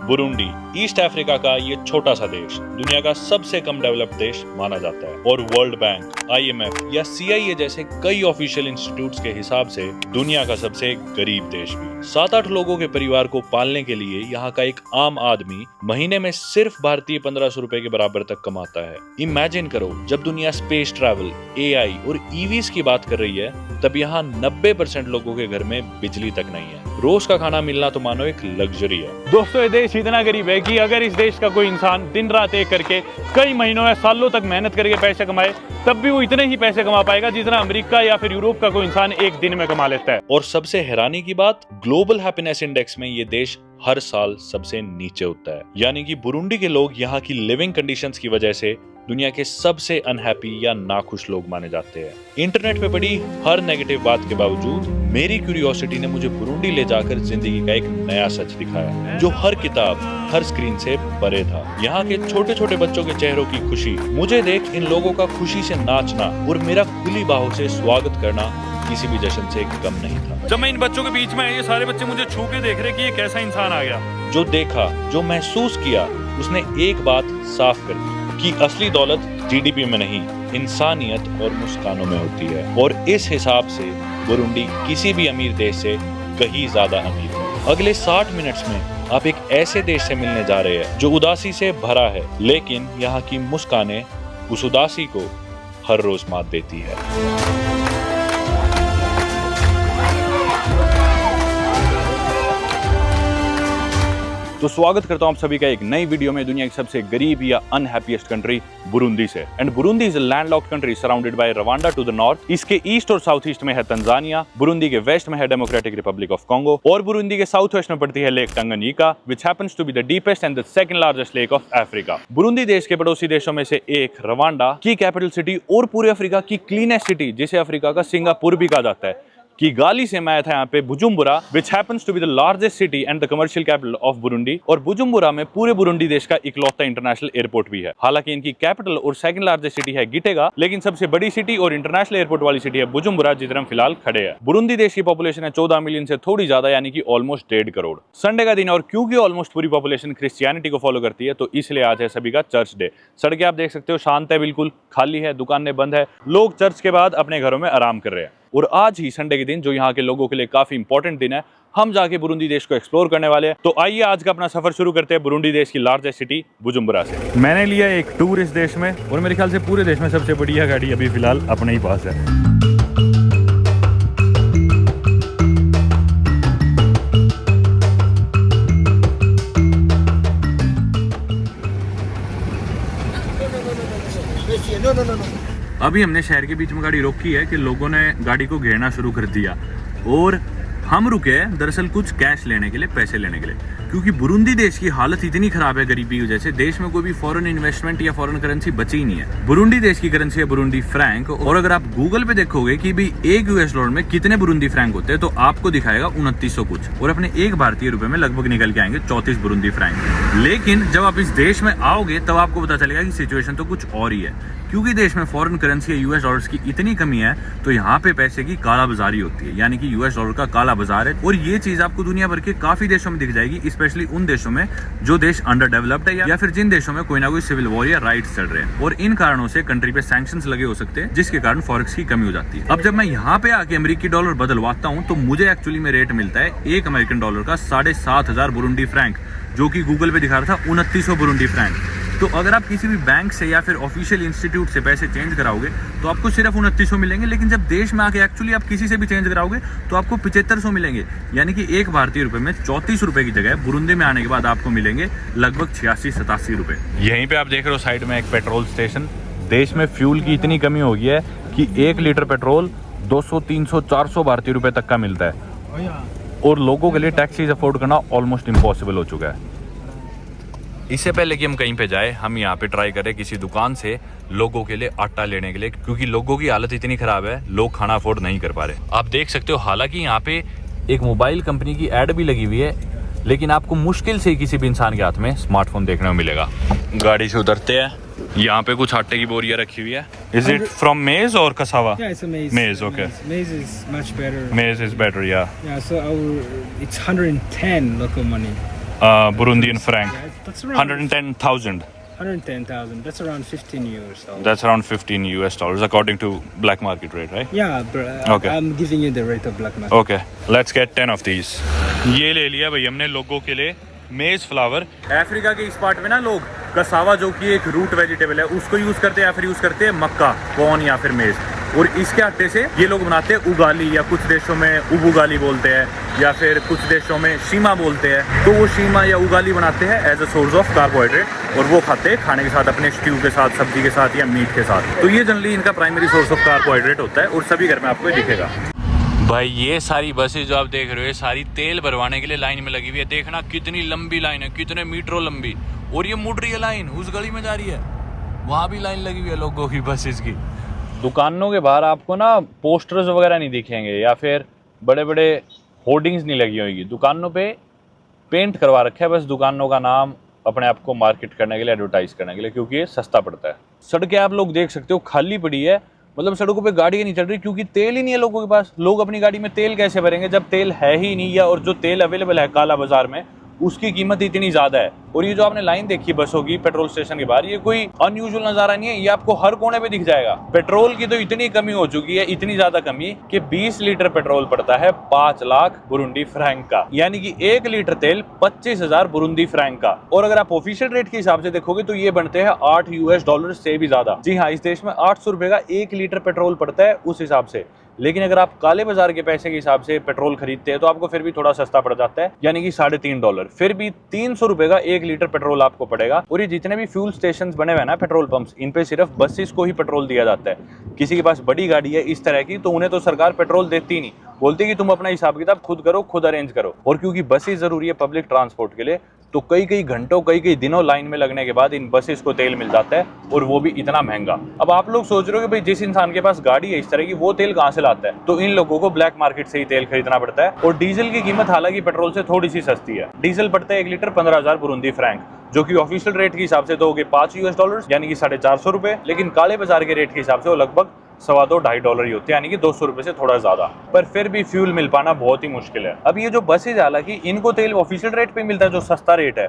Burundi east Africa का ये छोटा सा देश दुनिया का सबसे कम डेवलप्ड देश माना जाता है और वर्ल्ड बैंक, IMF या CIA जैसे कई ऑफिशियल इंस्टीट्यूट्स के हिसाब से दुनिया का सबसे गरीब देश भी। 7-8 लोगों के परिवार को पालने के लिए यहाँ का एक आम आदमी महीने में सिर्फ भारतीय 1500 रुपए के बराबर तक कमाता है। इमेजिन करो, जब दुनिया स्पेस ट्रैवल, AI और EVs की बात कर रही है, तब यहाँ 90% लोगों के घर में बिजली तक नहीं है। रोज का खाना मिलना तो मानो एक लग्जरी है। दोस्तों, ये देश इतना गरीब है कि अगर इस देश का कोई इंसान दिन रात एक करके कई महीनों या सालों तक मेहनत करके पैसे कमाए, तब भी वो इतने ही पैसे कमा पाएगा जितना अमेरिका या फिर यूरोप का कोई इंसान एक दिन में कमा लेता है। और सबसे हैरानी की बात, ग्लोबल हैप्पीनेस इंडेक्स में ये देश हर साल सबसे नीचे होता है। यानी कि बुरुंडी के लोग यहाँ की लिविंग कंडीशंस की वजह से दुनिया के सबसे अनहैप्पी या नाखुश लोग माने जाते हैं। इंटरनेट पे पड़ी हर नेगेटिव बात के बावजूद मेरी क्यूरियोसिटी ने मुझे बुरुंडी ले जाकर जिंदगी का एक नया सच दिखाया, जो हर किताब, हर स्क्रीन से परे था। यहाँ के छोटे छोटे बच्चों के चेहरों की खुशी, मुझे देख इन लोगों का खुशी से नाचना और मेरा खुली बाहों से स्वागत करना किसी भी जश्न से कम नहीं था। जब मैं इन बच्चों के बीच में, ये सारे बच्चे मुझे छू के देख रहे कि ये कैसा इंसान आ गया। जो देखा, जो महसूस किया, उसने एक बात साफ कर दी कि असली दौलत GDP में नहीं, इंसानियत और मुस्कानों में होती है। और इस हिसाब से बुरुंडी किसी भी अमीर देश से कहीं ज्यादा अमीर है। अगले 60 मिनट्स में आप एक ऐसे देश से मिलने जा रहे हैं जो उदासी से भरा है, लेकिन यहाँ की मुस्कानें उस उदासी को हर रोज मात देती है। तो स्वागत करता हूं आप सभी का एक नई वीडियो में दुनिया की सबसे गरीब या अनहैप्पीएस्ट कंट्री बुरुंडी से। And Burundi is a landlocked country surrounded by Rwanda to the north. इसके ईस्ट और साउथ ईस्ट में है तंजानिया, बुरुंडी के वेस्ट में है डेमोक्रेटिक रिपब्लिक ऑफ कांगो और बुरुंडी के साउथ वेस्ट में पड़ती है lake Tanganyika, which happens to be the deepest and the second largest lake of Africa. Burundi देश के पड़ोसी देशों में से एक, रवांडा की कैपिटल सिटी और पूरे अफ्रीका की क्लीनेस्ट सिटी, जिसे अफ्रीका का सिंगापुर भी कहा जाता है, की गाली से मैं आया था यहाँ पे बुजुम्बुरा, which happens to be the largest city and the commercial capital of Burundi। और बुजुम्बुरा में पूरे बुरुंडी देश का इकलौता इंटरनेशनल एयरपोर्ट भी है। हालांकि इनकी कैपिटल और सेकंड लार्जेस्ट सिटी है गिटेगा, लेकिन सबसे बड़ी सिटी और इंटरनेशनल एयरपोर्ट वाली सिटी है बुजुम्बुरा, जिधर हम फिलहाल खड़े हैं। बुरुंडी देश की पॉपुलेशन है 14 मिलियन से थोड़ी ज्यादा, यानी कि ऑलमोस्ट 1.5 करोड़। संडे का दिन, और क्योंकि ऑलमोस्ट पूरी पॉपुलेशन क्रिश्चियनिटी को फॉलो करती है, तो इसलिए आज है सभी का चर्च डे। सड़कें आप देख सकते हो शांत है, बिल्कुल खाली है, दुकानें बंद है, लोग चर्च के बाद अपने घरों में आराम कर रहे हैं। और आज ही संडे के दिन, जो यहाँ के लोगों के लिए काफी इंपॉर्टेंट दिन है, हम जाके बुरुंडी देश को एक्सप्लोर करने वाले हैं। तो आइए आज का अपना सफर शुरू करते हैं बुरुंडी देश की लार्जेस्ट सिटी बुजुम्बुरा से। मैंने लिया एक टूर इस देश में, और मेरे ख्याल से पूरे देश में सबसे बढ़िया गाड़ी अभी फिलहाल अपने ही पास है। अभी हमने शहर के बीच में गाड़ी रोकी है कि लोगों ने गाड़ी को घेरना शुरू कर दिया, और हम रुके हैं दरअसल कुछ कैश लेने के लिए, पैसे लेने के लिए, क्योंकि बुरुंडी देश की हालत इतनी खराब है गरीबी की वजह से, देश में कोई भी फॉरेन इन्वेस्टमेंट या फॉरेन करेंसी बची ही नहीं है। बुरुंडी देश की करेंसी है बुरुंडी फ्रैंक, और अगर आप गूगल पे देखोगे कि भाई एक $1 में कितने बुरुंडी फ्रैंक होते हैं, तो आपको दिखाएगा 2900 कुछ, और अपने एक भारतीय रुपए में लगभग निकल के आएंगे 34 बुरुंडी फ्रैंक। लेकिन जब आप इस देश में आओगे तब आपको पता चलेगा कि सिचुएशन तो कुछ और ही है, क्योंकि देश में फॉरेन करेंसी या $US की इतनी कमी है, तो यहाँ पे पैसे की काला बाजारी होती है, यानी कि $US का काला बाजार है। और ये चीज आपको दुनिया भर के काफी देशों में दिख जाएगी, स्पेशली उन देशों में जो देश अंडर डेवलप्ड है, या फिर जिन देशों में कोई ना कोई सिविल वॉर या राइट्स चल रहे हैं, और इन कारणों से कंट्री पे सैंक्शंस लगे हो सकते हैं, जिसके कारण फॉरेक्स की कमी हो जाती है। अब जब मैं यहाँ पे आके अमेरिकी डॉलर बदलवाता हूँ, तो मुझे एक्चुअली में रेट मिलता है एक अमेरिकन डॉलर का 7,500 बुरुंडी फ्रैंक, जो कि गूगल पे दिखा रहा था 2900 बुरुंडी फ्रैंक। तो अगर आप किसी भी बैंक से या फिर ऑफिशियल इंस्टीट्यूट से पैसे चेंज कराओगे तो आपको सिर्फ 2900 मिलेंगे, लेकिन जब देश में आके एक्चुअली आप किसी से भी चेंज कराओगे तो आपको 7500 मिलेंगे, यानी कि एक भारतीय रुपए में 34 रुपए की जगह बुरुंडी में आने के बाद आपको मिलेंगे लगभग 86-87 रुपए। यहीं पे आप देख रहे हो साइड में एक पेट्रोल स्टेशन। देश में फ्यूल की इतनी कमी हो गई है कि 1 लीटर पेट्रोल 200, 300, 400 भारतीय रुपए तक का मिलता है, और लोगों के लिए टैक्सीज अफोर्ड करना ऑलमोस्ट इम्पॉसिबल हो चुका है। इससे पहले कि हम कहीं पे जाए, हम यहाँ पे ट्राई करें किसी दुकान से लोगों के लिए आटा लेने के लिए, क्योंकि लोगों की हालत इतनी खराब है, लोग खाना अफोर्ड नहीं कर पा रहे। आप देख सकते हो, हालांकि यहाँ पे एक मोबाइल कंपनी की एड भी लगी हुई है, लेकिन आपको मुश्किल से किसी भी इंसान के हाथ में स्मार्टफोन देखने को मिलेगा। गाड़ी से उतरते हैं, यहाँ पे कुछ आटे की बोरियां रखी हुई है। Is it from maize or cassava? Yeah, it's a maize. Maize, okay. Maize is much better. Maize is better, yeah. Yeah, so it's 110 local money. Burundian franc. That's around 110,000. 110,000. That's around 15 euros. That's around 15 US dollars according to black market rate, right? Yeah, Okay. I'm giving you the rate of black market. Okay, let's get 10 of these. ये ले लिया भाई हमने लोगों के लिए मेज flower. Africa के इस पार्ट में ना लोग कसावा जो कि एक रूट वेजिटेबल है उसको यूज करते हैं या फिर यूज करते हैं मक्का, कॉर्न या फिर मेज, और इसके आटे से ये लोग बनाते हैं उगाली, या कुछ देशों में उबुगाली बोलते हैं या फिर कुछ देशों में शीमा बोलते हैं। तो वो शीमा या उगाली बनाते हैं as a source of carbohydrate, और वो खाते हैं खाने के साथ, अपने स्ट्यू के साथ, सब्जी के साथ या मीट के साथ। तो ये जनरली इनका प्राइमरी सोर्स ऑफ कार्बोहाइड्रेट होता है और सभी घर में आपको दिखेगा। भाई ये सारी बसेस जो आप देख रहे हो ये सारी तेल भरवाने के लिए लाइन में लगी हुई है। देखना कितनी लंबी लाइन है, कितने मीटरों लंबी, और ये मुड़ रही है लाइन, उस गली में जा रही है, वहाँ भी लाइन लगी हुई है लोगों की बसेस की। दुकानों के बाहर आपको ना पोस्टर्स वगैरह नहीं दिखेंगे या फिर बड़े बड़े होर्डिंग्स नहीं लगी होगी। दुकानों पे पेंट करवा रखा है बस दुकानों का नाम, अपने आप को मार्केट करने के लिए, एडवर्टाइज करने के लिए, क्योंकि ये सस्ता पड़ता है। सड़कें आप लोग देख सकते हो खाली पड़ी है, मतलब सड़कों पे गाड़ियाँ नहीं चल रही क्योंकि तेल ही नहीं है लोगों के पास। लोग अपनी गाड़ी में तेल कैसे भरेंगे जब तेल है ही नहीं, या और जो तेल अवेलेबल है काला बाजार में उसकी कीमत इतनी ज़्यादा है। और ये जो आपने लाइन देखी बसों की पेट्रोल स्टेशन के बाहर, ये कोई अनयूजुअल नज़ारा नहीं है, ये आपको हर कोने पे दिख जाएगा। पेट्रोल की तो इतनी कमी हो चुकी है, इतनी ज़्यादा कमी कि 20 लीटर पेट्रोल पड़ता है 5 लाख बुरुंडी फ्रैंक का, यानी कि 1 लीटर तेल 25,000 बुरुंडी फ्रैंक का। और अगर आप ऑफिशियल रेट के हिसाब से देखोगे तो ये बनते हैं 8 US डॉलर से भी ज़्यादा। जी हाँ, इस देश में 800 रुपये का 1 लीटर पेट्रोल पड़ता है उस हिसाब से। लेकिन अगर आप काले बाजार के पैसे के हिसाब से पेट्रोल खरीदते हैं तो आपको फिर भी थोड़ा सस्ता पड़ जाता है, यानी कि $3.5। फिर भी 300 रुपए का 1 लीटर पेट्रोल आपको पड़ेगा। और ये जितने भी फ्यूल स्टेशन बने हुए हैं ना पेट्रोल पंप्स, इन पे सिर्फ बसेस को ही पेट्रोल दिया जाता है। किसी के पास बड़ी गाड़ी है इस तरह की तो उन्हें तो सरकार पेट्रोल देती नहीं, बोलती कि तुम अपना हिसाब किताब खुद करो, खुद अरेंज करो। और क्योंकि बसेस जरूरी है पब्लिक ट्रांसपोर्ट के लिए, तो कई घंटों कई दिनों लाइन में लगने के बाद इन बसेस को तेल मिल जाता है, और वो भी इतना महंगा। अब आप लोग सोच रहे हो कि भाई जिस इंसान के पास गाड़ी है इस तरह की, वो तेल कहाँ से लाता है? तो इन लोगों को ब्लैक मार्केट से ही तेल खरीदना पड़ता है। और डीजल की कीमत हालांकि पेट्रोल से थोड़ी सी सस्ती है। डीजल पड़ता है 1 लीटर 15,000 बुरुंदी फ्रैंक, जो कि ऑफिशियल रेट के हिसाब से तो हो गए 5 US डॉलर, यानी कि 450 रुपए। लेकिन काले बाजार के रेट के हिसाब से वो लगभग $2.25 ही होते हैं, यानी कि 200 रुपए से थोड़ा ज्यादा। पर फिर भी फ्यूल मिल पाना बहुत ही मुश्किल है। अब ये जो बसेज, हालांकि इनको तेल ऑफिशियल रेट पे मिलता है जो सस्ता रेट है,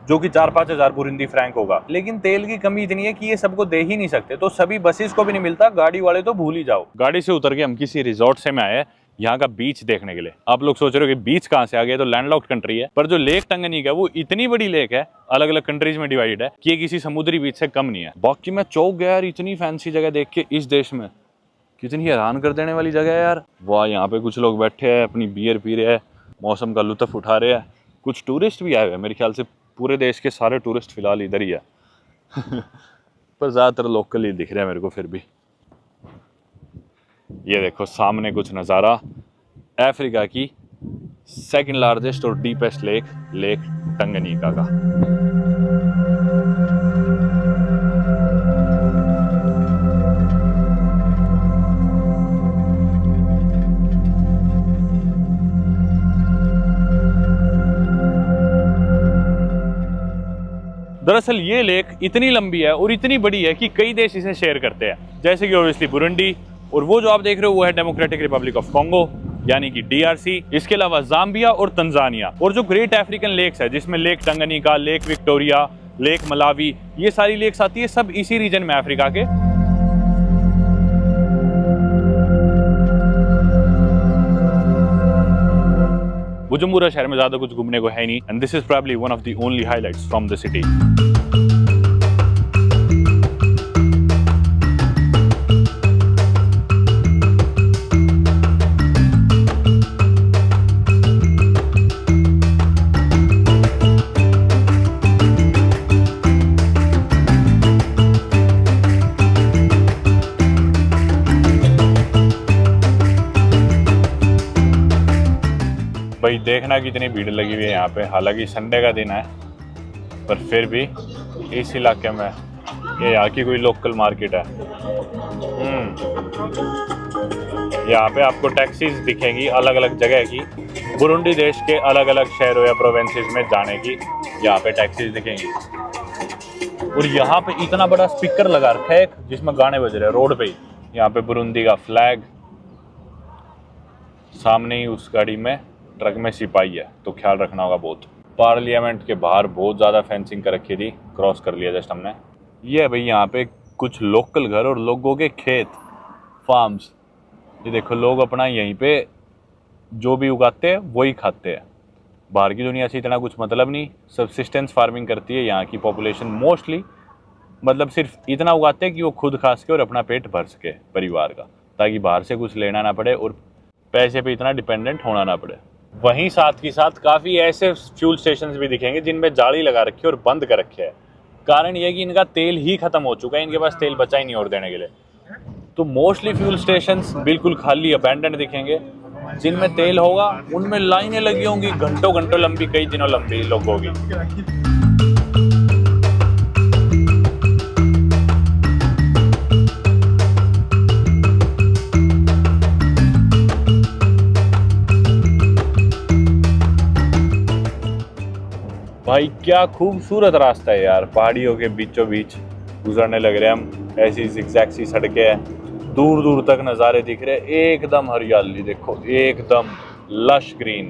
जो कि 4-5 हजार बुरुंदी फ्रैंक होगा, लेकिन तेल की कमी इतनी है कि ये सबको दे ही नहीं सकते। तो सभी बसेस को भी नहीं मिलता, गाड़ी वाले तो भूल ही जाओ। गाड़ी से उतर के हम किसी रिजॉर्ट से में आए यहाँ का बीच देखने के लिए। आप लोग सोच रहे हो कि बीच कहाँ से आ गया, तो लैंडलॉक्ड कंट्री है, पर जो लेक टंगनीक है वो इतनी बड़ी लेक है, अलग अलग कंट्रीज में डिवाइड है, कि ये किसी समुद्री बीच से कम नहीं है। बाकी मैं चौक गया यार, इतनी फैंसी जगह देख के इस देश में, कितनी हैरान कर देने वाली जगह है यार। वाह, यहाँ पे कुछ लोग बैठे हैं, अपनी बियर पी रहे हैं, मौसम का लुत्फ उठा रहे हैं। कुछ टूरिस्ट भी आए हुए हैं, मेरे ख्याल से पूरे देश के सारे टूरिस्ट फिलहाल इधर ही है पर ज़्यादातर लोकल ही दिख रहे हैं मेरे को फिर भी। ये देखो सामने कुछ नज़ारा अफ्रीका की सेकंड लार्जेस्ट और डीपेस्ट लेक टंगनीका का। दरअसल ये लेक इतनी लंबी है और इतनी बड़ी है कि कई देश इसे शेयर करते हैं, जैसे कि ऑब्वियसली बुरुंडी, और वो जो आप देख रहे हो वो है डेमोक्रेटिक रिपब्लिक ऑफ कॉन्गो, यानी कि DRC। इसके अलावा जाम्बिया और तंजानिया। और जो ग्रेट अफ्रीकन लेक्स है, जिसमें lake Tanganyika, lake Victoria, lake Malawi, ये सारी लेक्स आती है, सब इसी रीजन में अफ्रीका के। बुजुम्बुरा शहर में ज्यादा कुछ घूमने को है नहीं, and this is probably one of the only highlights from the city. भाई देखना कितनी भीड़ लगी हुई है यहाँ पे, हालांकि संडे का दिन है, पर फिर भी इस इलाके में ये यहाँ की कोई लोकल मार्केट है। यहाँ पे आपको टैक्सीज दिखेंगी अलग अलग जगह की, बुरुंडी देश के अलग अलग शहरों या प्रोविंसेस में जाने की यहाँ पे टैक्सीज दिखेंगी। और यहाँ पे इतना बड़ा स्पीकर लगा रखा है जिसमें गाने बज रहे हैं रोड पे ही। यहाँ पे बुरुंडी का फ्लैग, सामने ही उस गाड़ी में ट्रक में सिपाही है, तो ख्याल रखना होगा बहुत। पार्लियामेंट के बाहर बहुत ज़्यादा फेंसिंग कर रखी थी, क्रॉस कर लिया जस्ट हमने। ये है भाई यहाँ पे कुछ लोकल घर और लोगों के खेत, फार्म्स। ये देखो लोग अपना यहीं पे जो भी उगाते हैं वही खाते हैं। बाहर की दुनिया से इतना कुछ मतलब नहीं, सब्सिस्टेंस फार्मिंग करती है यहाँ की पॉपुलेशन मोस्टली। मतलब सिर्फ इतना उगाते हैं कि वो खुद खा सके और अपना पेट भर सके परिवार का, ताकि बाहर से कुछ लेना ना पड़े और पैसे पे इतना डिपेंडेंट होना ना पड़े। वहीं साथ के साथ काफ़ी ऐसे फ्यूल स्टेशंस भी दिखेंगे जिनमें जाली लगा रखी है और बंद कर रखे है। कारण यह कि इनका तेल ही खत्म हो चुका है, इनके पास तेल बचा ही नहीं और देने के लिए। तो मोस्टली फ्यूल स्टेशंस बिल्कुल खाली अबैंडन दिखेंगे। जिनमें तेल होगा उनमें लाइनें लगी होंगी घंटों घंटों लंबी, कई दिनों लंबी लोगों की। भाई क्या खूबसूरत रास्ता है यार, पहाड़ियों के बीचों बीच गुजरने लग रहे हैं हम। ऐसी जिगजैग सी सड़कें हैं, दूर दूर तक नज़ारे दिख रहे हैं, एकदम हरियाली, देखो एकदम लश ग्रीन,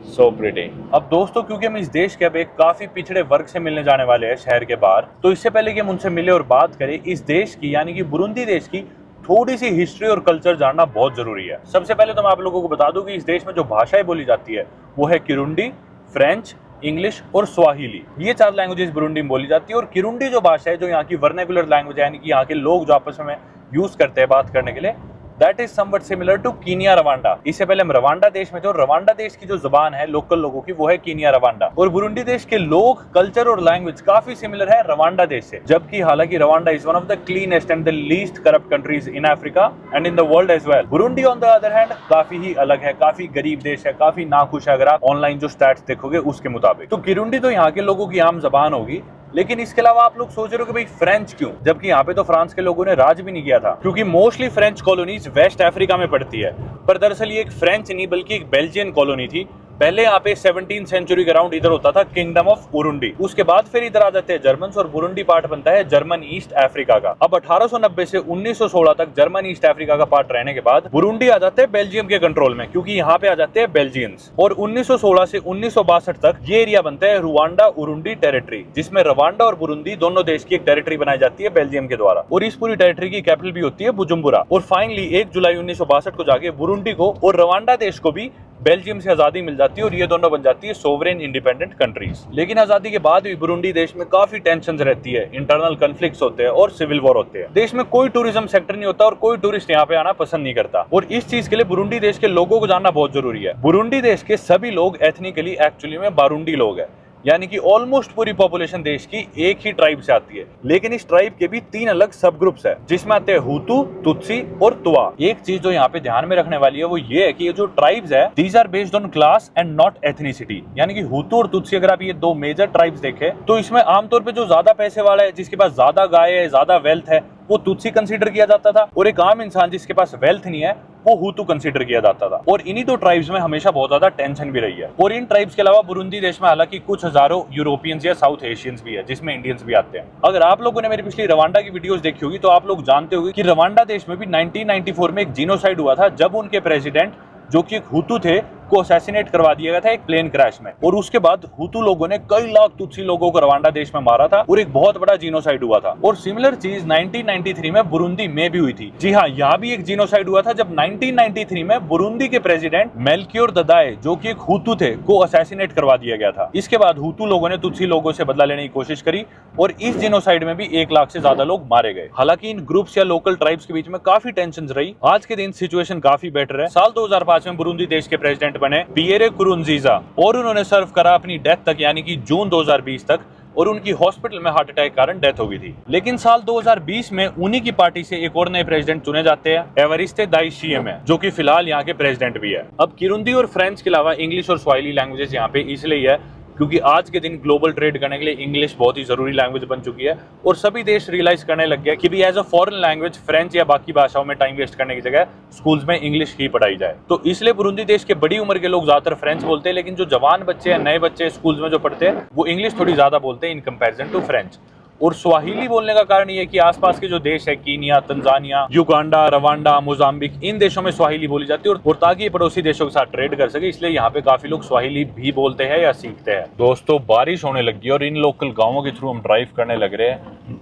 सो प्रिटी। अब दोस्तों क्योंकि हम इस देश के अब एक काफी पिछड़े वर्ग से मिलने जाने वाले हैं शहर के बाहर, तो इससे पहले कि हम उनसे मिले और बात करें, इस देश की यानी कि बुरुंडी देश की थोड़ी सी हिस्ट्री और कल्चर जानना बहुत जरूरी है। सबसे पहले तो मैं आप लोगों को बता दूं कि इस देश में जो भाषाएं बोली जाती है वो है किरुंडी, फ्रेंच, इंग्लिश और स्वाहिली। ये 4 लैंग्वेजेस बुरुंडी में बोली जाती है। और किरुंडी जो भाषा है, जो यहाँ की वर्नेकुलर लैंग्वेज है, यानी कि यहाँ के लोग जो आपस में यूज करते हैं बात करने के लिए, that is somewhat similar to Kenya Rwanda. इससे पहले हम रवांडा देश में थे और रवांडा देश की जो जुबान है लोकल लोगों की वो है कीनिया रवांडा। और बुरुंडी देश के लोग, कल्चर और लैंग्वेज काफी सिमिलर है रवांडा देश से, जबकि हालांकि Rwanda is one of the cleanest and the least corrupt countries in Africa and in the world as well. Burundi on the other hand काफी ही अलग है, काफी गरीब देश है, काफी नाखुश है अगर आप ऑनलाइन जो स्टैट्स देखोगे उसके मुताबिक। तो किरुंडी तो यहाँ के लोगों की आम जबान होगी, लेकिन इसके अलावा आप लोग सोच रहे हो कि भाई फ्रेंच क्यों, जबकि यहाँ पे तो फ्रांस के लोगों ने राज भी नहीं किया था, क्योंकि mostly French colonies West Africa में पड़ती है। पर दरअसल ये एक फ्रेंच नहीं बल्कि एक बेल्जियन कॉलोनी थी। पहले यहाँ पे 17th सेंचुरी के अराउंड इधर होता था किंगडम ऑफ बुरुंडी। उसके बाद फिर इधर आ जाते हैं जर्मन्स और बुरुंडी पार्ट बनता है जर्मन ईस्ट अफ्रीका का। अब 1890 से 1916 तक जर्मन ईस्ट अफ्रीका का पार्ट रहने के बाद बुरुंडी आ जाते हैं बेल्जियम के कंट्रोल में, क्योंकि यहाँ पे आ जाते हैं बेल्जियंस। और 1916 से 1962 तक ये एरिया बनता है रुवांडा उरुंडी टेरिटरी, जिसमें रवांडा और बुरुंडी दोनों देश की एक टेरिटरी बनाई जाती है बेल्जियम के द्वारा। और इस पूरी टेरिटरी की कैपिटल भी होती है बुजुम्बुरा। और फाइनली 1 जुलाई 1962 को जाके बुरुंडी को और रवांडा देश को भी बेल्जियम से आजादी मिल जाती है और ये दोनों बन जाती है सोवरेन इंडिपेंडेंट कंट्रीज। लेकिन आजादी के बाद भी बुरुंडी देश में काफी टेंशन रहती है, इंटरनल कन्फ्लिक्ट्स होते हैं और सिविल वॉर होते हैं। देश में कोई टूरिज्म सेक्टर नहीं होता और कोई टूरिस्ट यहाँ पे आना पसंद नहीं करता। और इस चीज के लिए बुरुंडी देश के लोगों को जानना बहुत जरूरी है। बुरुंडी देश के सभी लोग एथनिकली एक्चुअली में बारुंडी लोग हैं, यानी कि ऑलमोस्ट पूरी पॉपुलेशन देश की एक ही ट्राइब से आती है। लेकिन इस ट्राइब के भी 3 अलग सब ग्रुप्स है, जिसमें आते हैं हुतू, तुत्सी और तुआ। एक चीज जो यहाँ पे ध्यान में रखने वाली है वो ये है कि ये जो ट्राइब्स है these are based on class and not ethnicity. यानी कि हुतू और तुत्सी अगर आप ये 2 मेजर ट्राइब्स देखें तो इसमें आमतौर पर जो ज्यादा पैसे वाला है, जिसके पास ज्यादा गाय है, ज्यादा वेल्थ है, वो तुत्सी कंसीडर किया जाता था। और एक आम इंसान जिसके पास वेल्थ नहीं है वो हुतू कंसीडर किया जाता था। और इन्हीं 2 ट्राइब्स में हमेशा बहुत ज्यादा टेंशन भी रही है। और इन ट्राइब्स के अलावा बुरुंडी देश में हालांकि कुछ हजारों यूरोपियंस या साउथ एशियंस भी है, जिसमें इंडियंस भी आते हैं। अगर आप लोगों ने मेरी पिछली रवांडा की वीडियोस देखी होगी तो आप लोग जानते होंगे कि रवांडा देश में भी 1994 में एक जीनोसाइड हुआ था, जब उनके प्रेसिडेंट जो कि एक हुतू थे को असैसिनेट करवा दिया गया था एक प्लेन क्रैश में। और उसके बाद हुतू लोगों ने कई लाख तुत्सी लोगों को रवांडा देश में मारा था और एक बहुत बड़ा जीनोसाइड हुआ था। और सिमिलर चीज 1993 में बुरुंडी में भी हुई थी। जी हाँ, यहाँ भी एक जीनोसाइड हुआ था जब 1993 में बुरुंडी के प्रेसिडेंट मेल्कियोर ददाए, जो कि एक हुतू थे, को असैसिनेट करवा दिया गया था। इसके बाद हुतू लोगों ने तुत्सी लोगों से बदला लेने की कोशिश करी और इस जीनोसाइड में भी 1 लाख से ज्यादा लोग मारे गए। हालांकि इन ग्रुप्स या लोकल ट्राइब्स के बीच में काफी टेंशन रही। आज के दिन सिचुएशन काफी बेटर है। साल 2005 में बुरुंडी देश के प्रेसिडेंट बने पिएरे नकुरुनजीजा और उन्होंने सर्व करा अपनी डेथ तक, यानी कि जून 2020 तक। और उनकी हॉस्पिटल में हार्ट अटैक के कारण डेथ हो गई थी। लेकिन साल 2020 में उन्हीं की पार्टी से एक और नए प्रेसिडेंट चुने जाते हैं, एवरिस्टे दाइशिएमे, जो कि फिलहाल यहाँ के प्रेसिडेंट भी है। अब किरुंदी और फ्रेंच के अलावा इंग्लिश और स्वाहिली लैंग्वेजेस यहाँ पे इसलिए है क्योंकि आज के दिन ग्लोबल ट्रेड करने के लिए इंग्लिश बहुत ही जरूरी लैंग्वेज बन चुकी है और सभी देश रियलाइज करने लग गए कि भी as a foreign language French या बाकी भाषाओं में टाइम वेस्ट करने की जगह स्कूल्स में इंग्लिश ही पढ़ाई जाए। तो इसलिए बुरुंडी देश के बड़ी उम्र के लोग ज्यादातर फ्रेंच बोलते हैं, लेकिन जो जवान बच्चे हैं, नए बच्चे स्कूल्स में जो पढ़ते हैं, वो इंग्लिश थोड़ी ज्यादा बोलते हैं इन कंपेरिजन टू फ्रेंच। और स्वाहिली बोलने का कारण ये है कि आसपास के जो देश है Kenya, Tanzania, Uganda, Rwanda, Mozambique, इन देशों में स्वाहिली बोली जाती है और ताकि ये पड़ोसी देशों के साथ ट्रेड कर सके इसलिए यहाँ पे काफी लोग स्वाहिली भी बोलते हैं या सीखते हैं। दोस्तों बारिश होने लगी और इन लोकल गाँवों के थ्रू हम ड्राइव करने लग रहे हैं।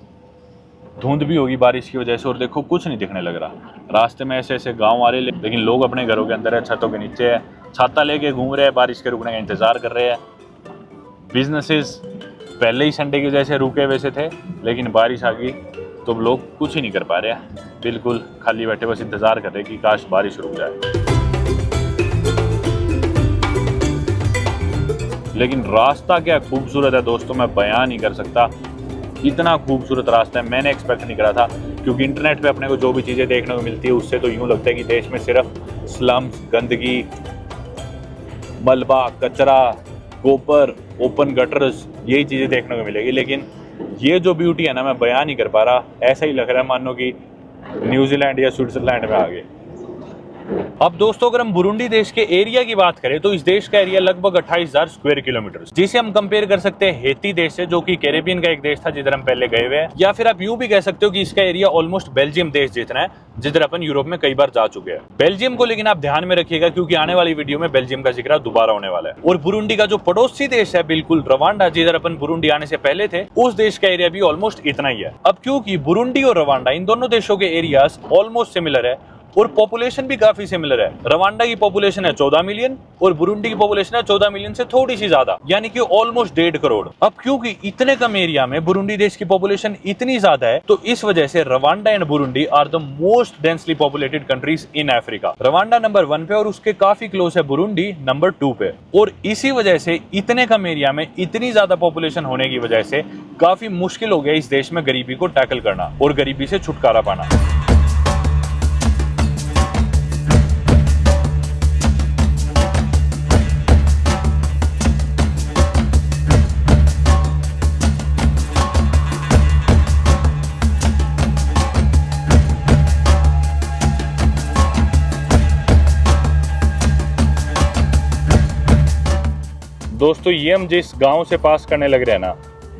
धुंध भी होगी बारिश की वजह से और देखो कुछ नहीं दिखने लग रहा। रास्ते में ऐसे ऐसे गाँव आ रहे लेकिन लोग अपने घरों के अंदर है, छतों के नीचे है, छाता लेके घूम रहे हैं, बारिश के रुकने का इंतजार कर रहे हैं। बिजनेसेस पहले ही संडे की वजह से रुके वैसे थे लेकिन बारिश आ गई तो लोग कुछ ही नहीं कर पा रहे हैं, बिल्कुल खाली बैठे बस इंतजार कर रहे हैं कि काश बारिश रुक जाए। लेकिन रास्ता क्या खूबसूरत है दोस्तों, मैं बयान नहीं कर सकता। इतना खूबसूरत रास्ता है, मैंने एक्सपेक्ट नहीं करा था क्योंकि इंटरनेट पे अपने को जो भी चीज़ें देखने को मिलती है उससे तो यूँ लगता है कि देश में सिर्फ स्लम्स, गंदगी, मलबा, कचरा, गोबर, ओपन गटर्स यही चीज़ें देखने को मिलेगी। लेकिन ये जो ब्यूटी है ना मैं बयान नहीं कर पा रहा। ऐसा ही लग रहा है मानो कि न्यूजीलैंड या स्विट्जरलैंड में आ गए। अब दोस्तों अगर हम बुरुंडी देश के एरिया की बात करें तो इस देश का एरिया लगभग 28,000 स्क्वायर किलोमीटर, जिसे हम कंपेयर कर सकते हैं हेती देश से जो कि कैरेबियन का एक देश था जिधर हम पहले गए हुए हैं, या फिर आप यूं भी कह सकते हो कि इसका एरिया ऑलमोस्ट बेल्जियम देश जितना है जिधर अपन यूरोप में कई बार जा चुके हैं। बेल्जियम को लेकिन आप ध्यान में रखिएगा क्योंकि आने वाली वीडियो में बेल्जियम का जिक्र दोबारा होने वाला है। और बुरुंडी का जो पड़ोसी देश है बिल्कुल रवांडा, जिधर अपन बुरुंडी आने से पहले थे, उस देश का एरिया भी ऑलमोस्ट इतना ही है। अब क्योंकि बुरुंडी और रवांडा इन दोनों देशों के एरियाज ऑलमोस्ट सिमिलर है और पॉपुलेशन भी काफी सिमिलर है। रवांडा की पॉपुलेशन है 14 मिलियन और बुरुंडी की पॉपुलेशन है 14 मिलियन से थोड़ी सी ज्यादा, यानी कि ऑलमोस्ट 1.5 करोड़। अब क्योंकि इतने कम एरिया में बुरुंडी देश की पॉपुलेशन इतनी ज्यादा है तो इस वजह से Rwanda and Burundi are the most densely populated countries in Africa. Rwanda number 1 पे और उसके काफी क्लोज है बुरुंडी नंबर 2 पे। और इसी वजह से इतने कम एरिया में इतनी ज्यादा पॉपुलेशन होने की वजह से काफी मुश्किल हो गया इस देश में गरीबी को टैकल करना और गरीबी से छुटकारा पाना। दोस्तों ये हम जिस गांव से पास करने लग रहे हैं ना,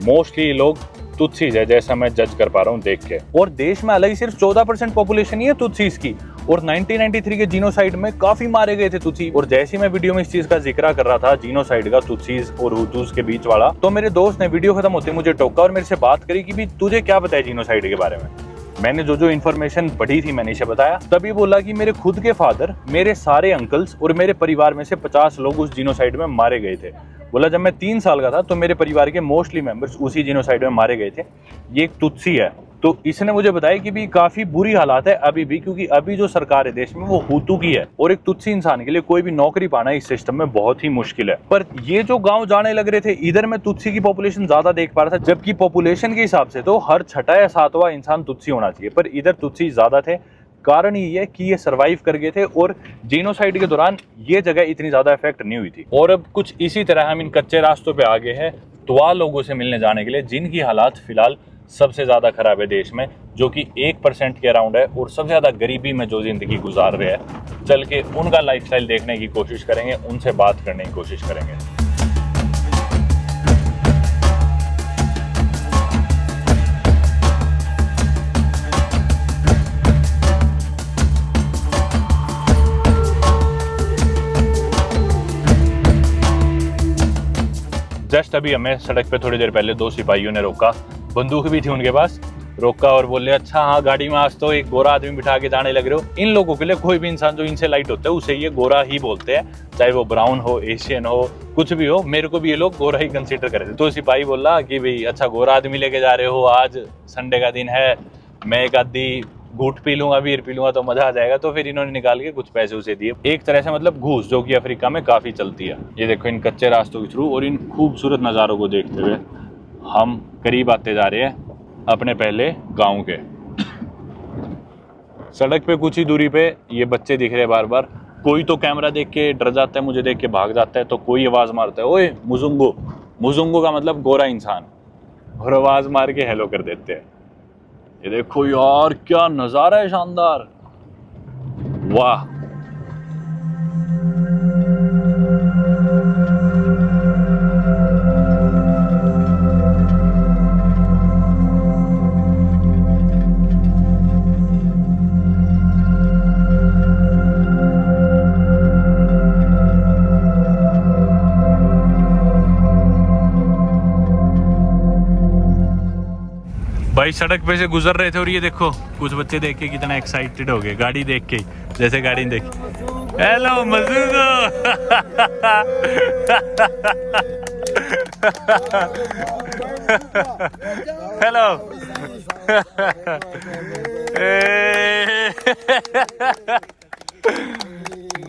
मोस्टली लोग तुत्सीज है जैसा मैं जज कर पा रहा हूँ देख के। और देश में अलग ही सिर्फ 14% पॉपुलेशन ही है तुत्सीज की और 1993 के जीनोसाइड में काफी मारे गए थे तुत्सी। और जैसे ही मैं वीडियो में इस चीज का जिक्र कर रहा था जीनोसाइड का, तुत्सीज और हुतूस के बीच वाला, तो मेरे दोस्त ने वीडियो खत्म होते मुझे टोका और मेरे से बात करी कि भी तुझे क्या पता है जीनोसाइड के बारे में। मैंने जो इन्फॉर्मेशन पढ़ी थी मैंने इसे बताया। तभी बोला कि मेरे खुद के फादर, मेरे सारे अंकल्स और मेरे परिवार में से 50 लोग उस जीनोसाइड में मारे गए थे। बोला जब मैं 3 साल का था तो मेरे परिवार के मोस्टली मेंबर्स उसी जीनोसाइड में मारे गए थे। ये एक तुत्सी है। तो इसने मुझे बताया कि भी काफी बुरी हालात है अभी भी, क्योंकि अभी जो सरकार है देश में वो हुतू की है और एक तुत्सी इंसान के लिए कोई भी नौकरी पाना इस सिस्टम में बहुत ही मुश्किल है। पर ये जो गांव जाने लग रहे थे इधर मैं तुत्सी की पॉपुलेशन ज्यादा देख पा रहा था, जबकि पॉपुलेशन के हिसाब से तो हर 6वां या 7वां इंसान तुत्सी होना चाहिए, पर इधर तुत्सी ज्यादा थे। कारण ये है कि ये सरवाइव कर गए थे और जीनोसाइड के दौरान ये जगह इतनी ज्यादा इफेक्ट नहीं हुई थी। और अब कुछ इसी तरह हम इन कच्चे रास्तों पे आगे हैं तुआ लोगों से मिलने जाने के लिए, जिनकी हालात फिलहाल सबसे ज्यादा खराब है देश में, जो कि 1% के अराउंड है और सबसे ज्यादा गरीबी में जो जिंदगी गुजार रहे हैं। चल के उनका लाइफस्टाइल देखने की कोशिश करेंगे, उनसे बात करने की कोशिश करेंगे। जस्ट अभी हमें सड़क पे थोड़ी देर पहले 2 सिपाहियों ने रोका, बंदूक भी थी उनके पास, रोका और बोले अच्छा हाँ गाड़ी में आज तो एक गोरा आदमी बिठा के जाने लग रहे हो। इन लोगों के लिए कोई भी इंसान जो इनसे लाइट होता है उसे ये गोरा ही बोलते हैं, चाहे वो ब्राउन हो, एशियन हो, कुछ भी हो। मेरे को भी ये लोग गोरा ही कंसीडर करे थे। तो सिपाही बोला कि भाई अच्छा गोरा आदमी लेके जा रहे हो, आज संडे का दिन है, मैं एक आधी घूट पी लूंगा, बीयर पी लूंगा तो मजा आ जाएगा। तो फिर इन्होंने निकाल के कुछ पैसे उसे दिए, एक तरह से मतलब घूस, जो कि अफ्रीका में काफी चलती है। ये देखो इन कच्चे रास्तों के थ्रू और इन खूबसूरत नज़ारों को देखते हुए हम करीब आते जा रहे हैं अपने पहले गांव के। सड़क पे कुछ ही दूरी पे ये बच्चे दिख रहे हैं बार बार। कोई तो कैमरा देख के डर जाता है, मुझे देख के भाग जाता है, तो कोई आवाज मारता है ओए मुजुंगो। मुजुंगो का मतलब गोरा इंसान, और आवाज मार के हेलो कर देते हैं। ये देखो यार क्या नजारा है शानदार, वाह। भाई सड़क पे से गुजर रहे थे और ये देखो कुछ बच्चे देख के कितना एक्साइटेड हो गए गाड़ी देख के, जैसे गाड़ी देख। हेलो मजूगो। हेलो।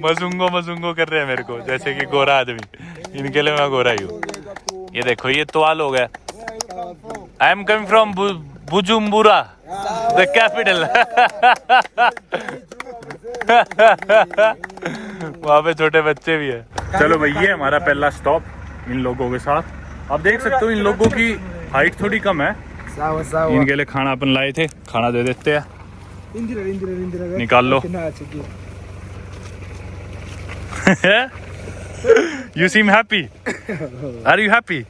मजूंगो मजूंगो कर रहे हैं मेरे को, जैसे कि गोरा आदमी। इनके लिए मैं गोरा ही हूँ। ये देखो ये तवाल हो गया। I am coming from बुजुम्बुरा the capital. वहाँ पे छोटे बच्चे भी है। चलो भाई ये हमारा पहला स्टॉप इन लोगों के साथ। आप देख सकते हो इन लोगों की हाइट थोड़ी कम है। इनके लिए खाना अपन लाए थे, खाना दे देते हैं। निकाल लो। You seem happy. Are you happy?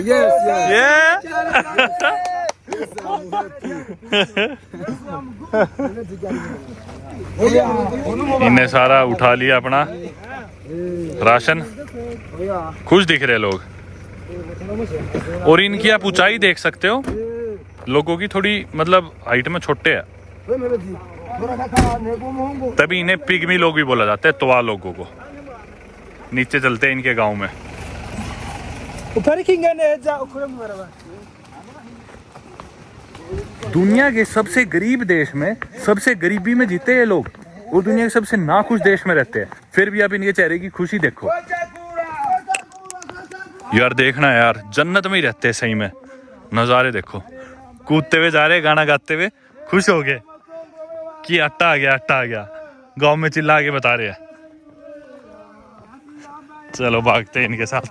Yes. Yeah. इनने सारा उठा लिया अपना राशन। खुश दिख रहे लोग। और इनकी आप ऊंचाई देख सकते हो, लोगों की थोड़ी मतलब हाइट में छोटे है, तभी इन्हें पिग्मी लोग भी बोला जाता है, तवा लोगों को। नीचे चलते हैं इनके गांव में। दुनिया के सबसे गरीब देश में सबसे गरीबी में जीते ये लोग, और दुनिया के सबसे नाखुश देश में रहते हैं, फिर भी आप इनके चेहरे की खुशी देखो यार। देखना यार, जन्नत में ही रहते हैं सही में। नजारे देखो, कूदते हुए जा रहे, गाना गाते हुए, खुश हो गए कि आटा आ गया, आटा आ गया। गांव में चिल्ला के बता रहे हैं। चलो भागते हैं इनके साथ।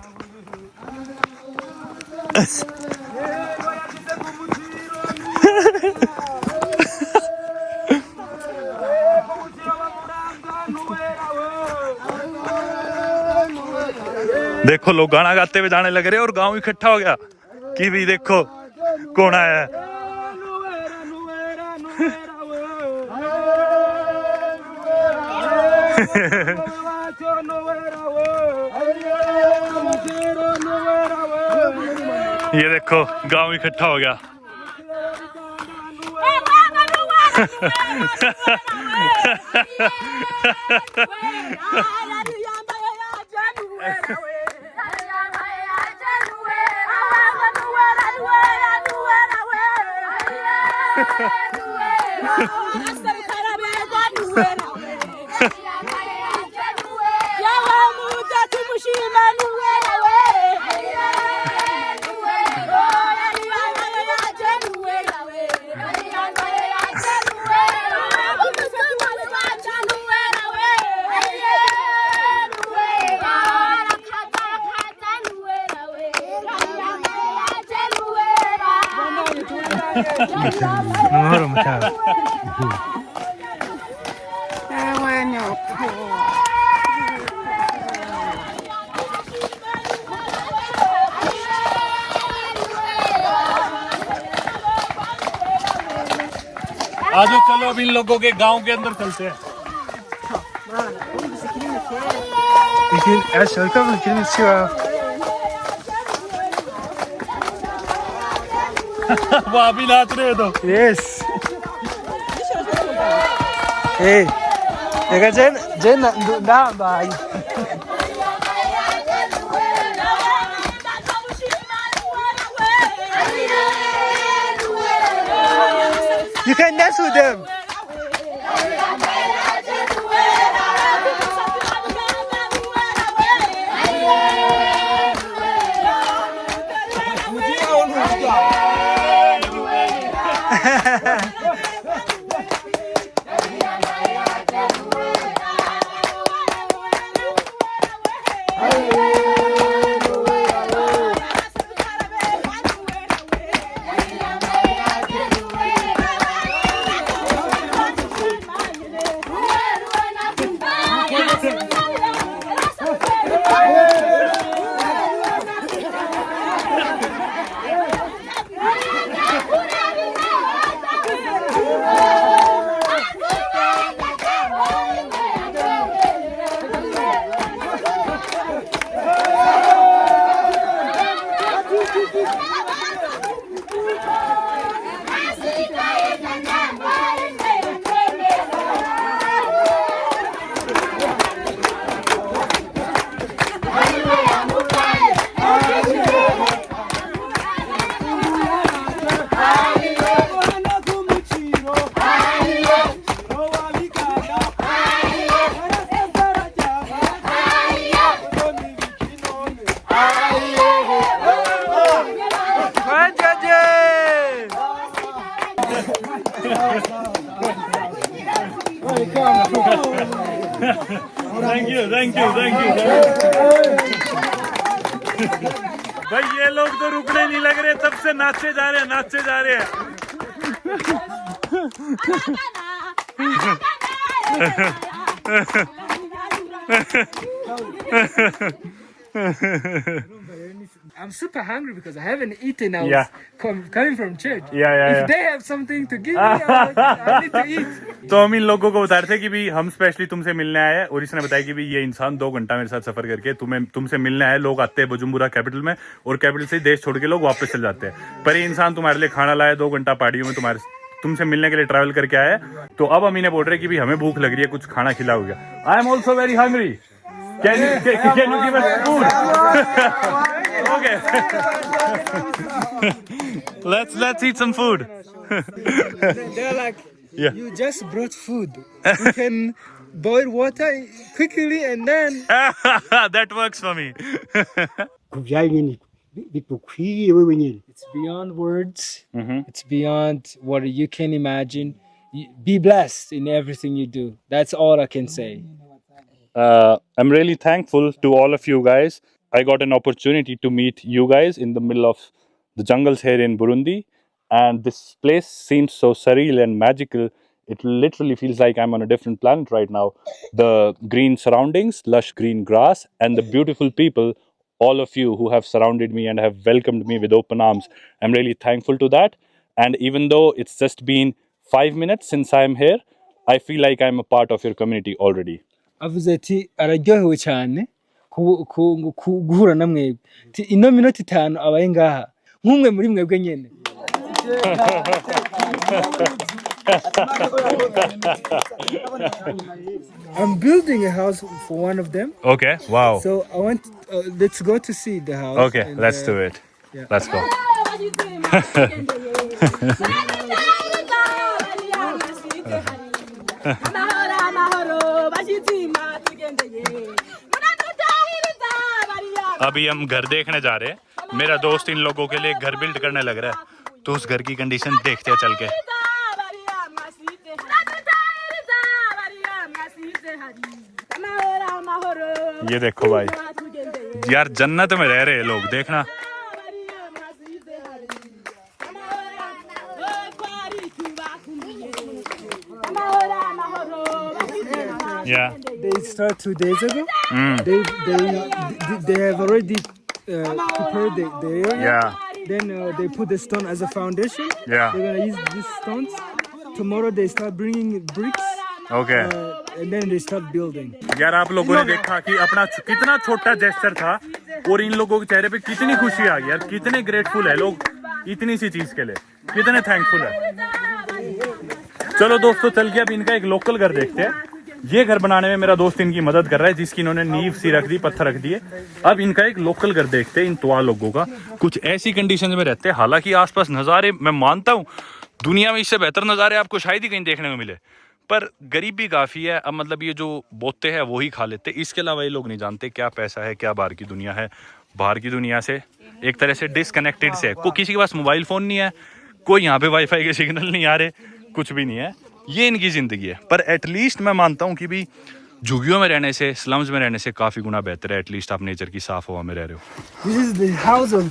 देखो लोग गाना गाते हुए जाने लग रहे और गांव इकट्ठा हो गया कि भी देखो कौन आया है। ये देखो गांव इकट्ठा हो गया। आजो चलो अब इन लोगों के गांव के अंदर चलते हैं। वो अभी नाच रहे हो तो। Yes. Hey, देखा जेन ना भाई। You can dance with them. Thank you thank you thank you भाई ये लोग तो रुकने नहीं लग रहे, तब से नाचते जा रहे हैं नाचते जा रहे हैं। I'm super hungry because I haven't eaten. I was Yeah. coming from church. Yeah. If they have something to give me, I need to eat. तो हम इन लोगों को बता रहे थे कि भी हम स्पेशली तुमसे मिलने आए हैं, और इसने बताया कि भी ये इंसान 2 घंटा मेरे साथ सफर करके तुमसे मिलने आए। लोग आते हैं बुजुम्बुरा कैपिटल में, और कैपिटल से देश छोड़ के लोग वापस चले जाते हैं, पर ये इंसान तुम्हारे लिए खाना लाया, 2 घंटा पहाड़ियों में तुमसे मिलने के लिए ट्रैवल करके आया है। तो अब हम इन्हें बोल रहे हैं कि भी हमें भूख लग रही है, कुछ खाना खिलाओ गया। I am also very hungry, can you give us food? Okay, let's eat some food. They're like, Yeah. you just brought food. You can boil water quickly and then. That works for me. kubyaye nyine bikukwiye wewe nyine. It's beyond words. Mhm. It's beyond what you can imagine. Be blessed in everything you do. That's all I can say. I'm really thankful to all of you guys. I got an opportunity to meet you guys in the middle of the jungles here in Burundi, and this place seems so surreal and magical. It literally feels like I'm on a different planet right now. The green surroundings, lush green grass, and the beautiful people, all of you who have surrounded me and have welcomed me with open arms. I'm really thankful to that. And even though it's just been 5 minutes since I'm here, I feel like I'm a part of your community already. Avuze ati araryohewe cyane guhura na mwebwe. Ati ino minota 5 abaye ngaha nk'umwe muri mwebwe nyene. I'm building a house for one of them. Okay, wow. So I want let's go to see the house. Okay, and, let's do it. yeah. Let's go. अभी हम घर देखने जा रहे हैं। मेरा दोस्त इन लोगों के लिए घर बिल्ड करने लग रहा है, तो उस घर की कंडीशन देखते हैं चल के। ये देखो भाई, यार जन्नत में रह रहे हैं लोग, देखना। Yeah. They start 2 days ago. They have already prepared the area. Yeah. Then they put the stone as a foundation. Yeah. They're gonna use these stones. Tomorrow they start bringing bricks. Okay. And then they start building. यार आप लोगों ने देखा कि अपना कितना छोटा gesture था, और इन लोगों के चेहरे पे कितनी खुशी आ गई यार, कितने ग्रेटफुल है लोग इतनी सी चीज के लिए, कितने थैंकफुल है। चलो दोस्तों, चल के अब इनका एक लोकल घर देखते हैं। ये घर बनाने में मेरा दोस्त इनकी मदद कर रहा है, जिसकी इन्होंने नींव सी रख दी, पत्थर रख दिए। अब इनका एक लोकल घर देखते हैं इन तुआ लोगों का। कुछ ऐसी कंडीशन में रहते हैं, हालांकि आसपास नज़ारे, मैं मानता हूँ दुनिया में इससे बेहतर नज़ारे आपको शायद ही कहीं देखने को मिले, पर गरीबी काफ़ी है। अब मतलब ये जो बोते हैं वही खा लेते, इसके अलावा ये लोग नहीं जानते क्या पैसा है, क्या बाहर की दुनिया है। बाहर की दुनिया से एक तरह से डिसकनेक्टेड से, किसी के पास मोबाइल फ़ोन नहीं है, कोई यहाँ पे वाईफाई के सिग्नल नहीं आ रहे, कुछ भी नहीं है। ये इनकी ज़िंदगी है। पर एटलीस्ट मैं मानता हूँ कि भी झुग्गियों में रहने से, स्लम्स में रहने से काफ़ी गुना बेहतर है। एटलीस्ट आप नेचर की साफ हवा में रह रहे हो। This is the house of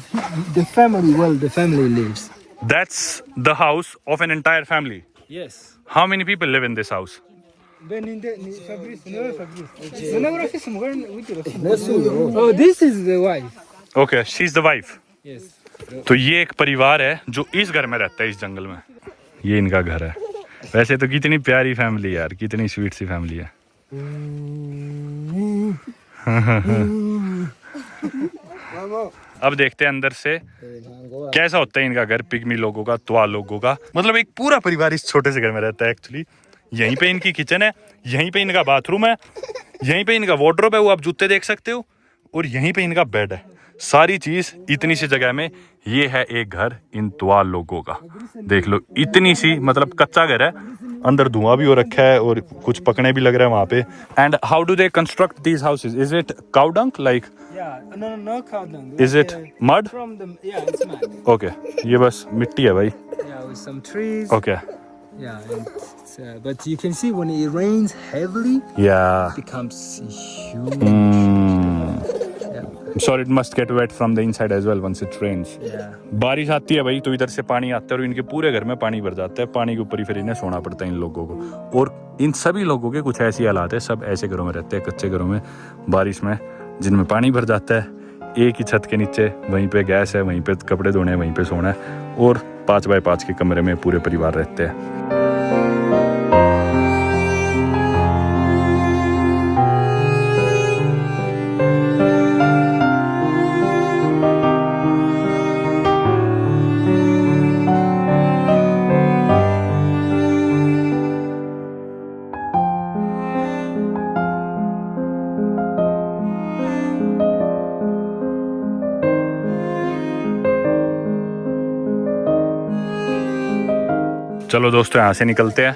the family. Well, the family lives. That's the house of an entire family. Yes. How many people live in this house? Oh, this is the wife. Okay, she's the wife. Yes. तो ये एक परिवार है जो इस घर में रहता है, इस जंगल में। ये इनका घर है। वैसे तो कितनी प्यारी फैमिली यार, कितनी स्वीट सी फैमिली है। अब देखते हैं अंदर से कैसा होता है इनका घर, पिग्मी लोगों का, तुआ लोगों का। मतलब एक पूरा परिवार इस छोटे से घर में रहता है एक्चुअली। यहीं पे इनकी किचन है, यहीं पे इनका बाथरूम है, यहीं पे इनका वार्डरोब है, वो आप जूते देख सकते हो, और यहीं पे इनका बेड है। सारी चीज इतनी सी जगह में। ये है एक घर इन तुआ लोगों का, देख लो, इतनी सी, मतलब कच्चा घर है, अंदर धुआं भी हो रखा है और कुछ पकने भी लग रहा है वहां पे। And how do they construct these houses? Is it cow dung like? Yeah, no cow dung. Is it mud? From the, yeah, it's mud. Okay, ये बस मिट्टी है भाई। Yeah, with some trees. Okay, Yeah, and but you can see when it rains heavily, Yeah. it becomes huge. I'm sure it must get wet from the inside as well once it rains. Yeah. बारिश आती है भाई तो इधर से पानी आता है और इनके पूरे घर में पानी भर जाता है। पानी के ऊपर ही फिर इन्हें सोना पड़ता है इन लोगों को। और इन सभी लोगों के कुछ ऐसी हालात है, सब ऐसे घरों में रहते हैं, कच्चे घरों में बारिश में, जिनमें पानी भर जाता है। एक ही छत के नीचे वहीं पे गैस है, वहीं पे कपड़े धोने हैं, वहीं पे सोना है, और 5 बाय 5 के कमरे में पूरे परिवार रहते हैं। चलो दोस्तों यहाँ से निकलते हैं।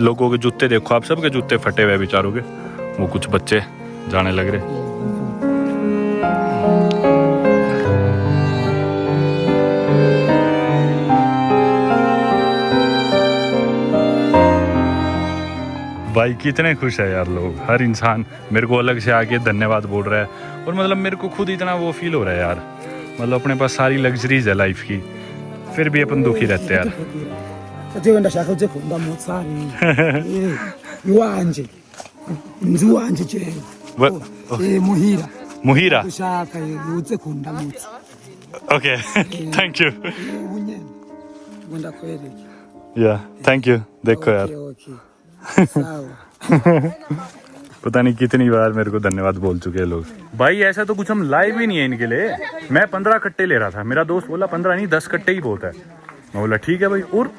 लोगों के जूते देखो आप, सबके जूते फटे हुए बेचारों के। वो कुछ बच्चे जाने लग रहे। भाई कितने खुश है यार लोग, हर इंसान मेरे को अलग से आके धन्यवाद बोल रहा है। और मतलब मेरे को खुद इतना वो फील हो रहा है यार, मतलब अपने पास सारी लग्जरीज है लाइफ की, फिर भी अपन दुखी रहते हैं यार। jewe ndashaka uje kundamutsa iwanje mzi wanje jewe muhira मुहिरा ushaka uze kundamutsa okay thank you unyene ngenda kwereke या थैंक यू। देखो यार okay sawa पता नहीं कितनी बार मेरे को धन्यवाद बोल चुके हैं लोग। भाई ऐसा तो कुछ हम लाए भी नहीं है इनके लिए। मैं 15 कट्टे ले रहा था, मेरा दोस्त बोला 15 नहीं 10 कट्टे ही बहुत है। मैं बोला ठीक है भाई। और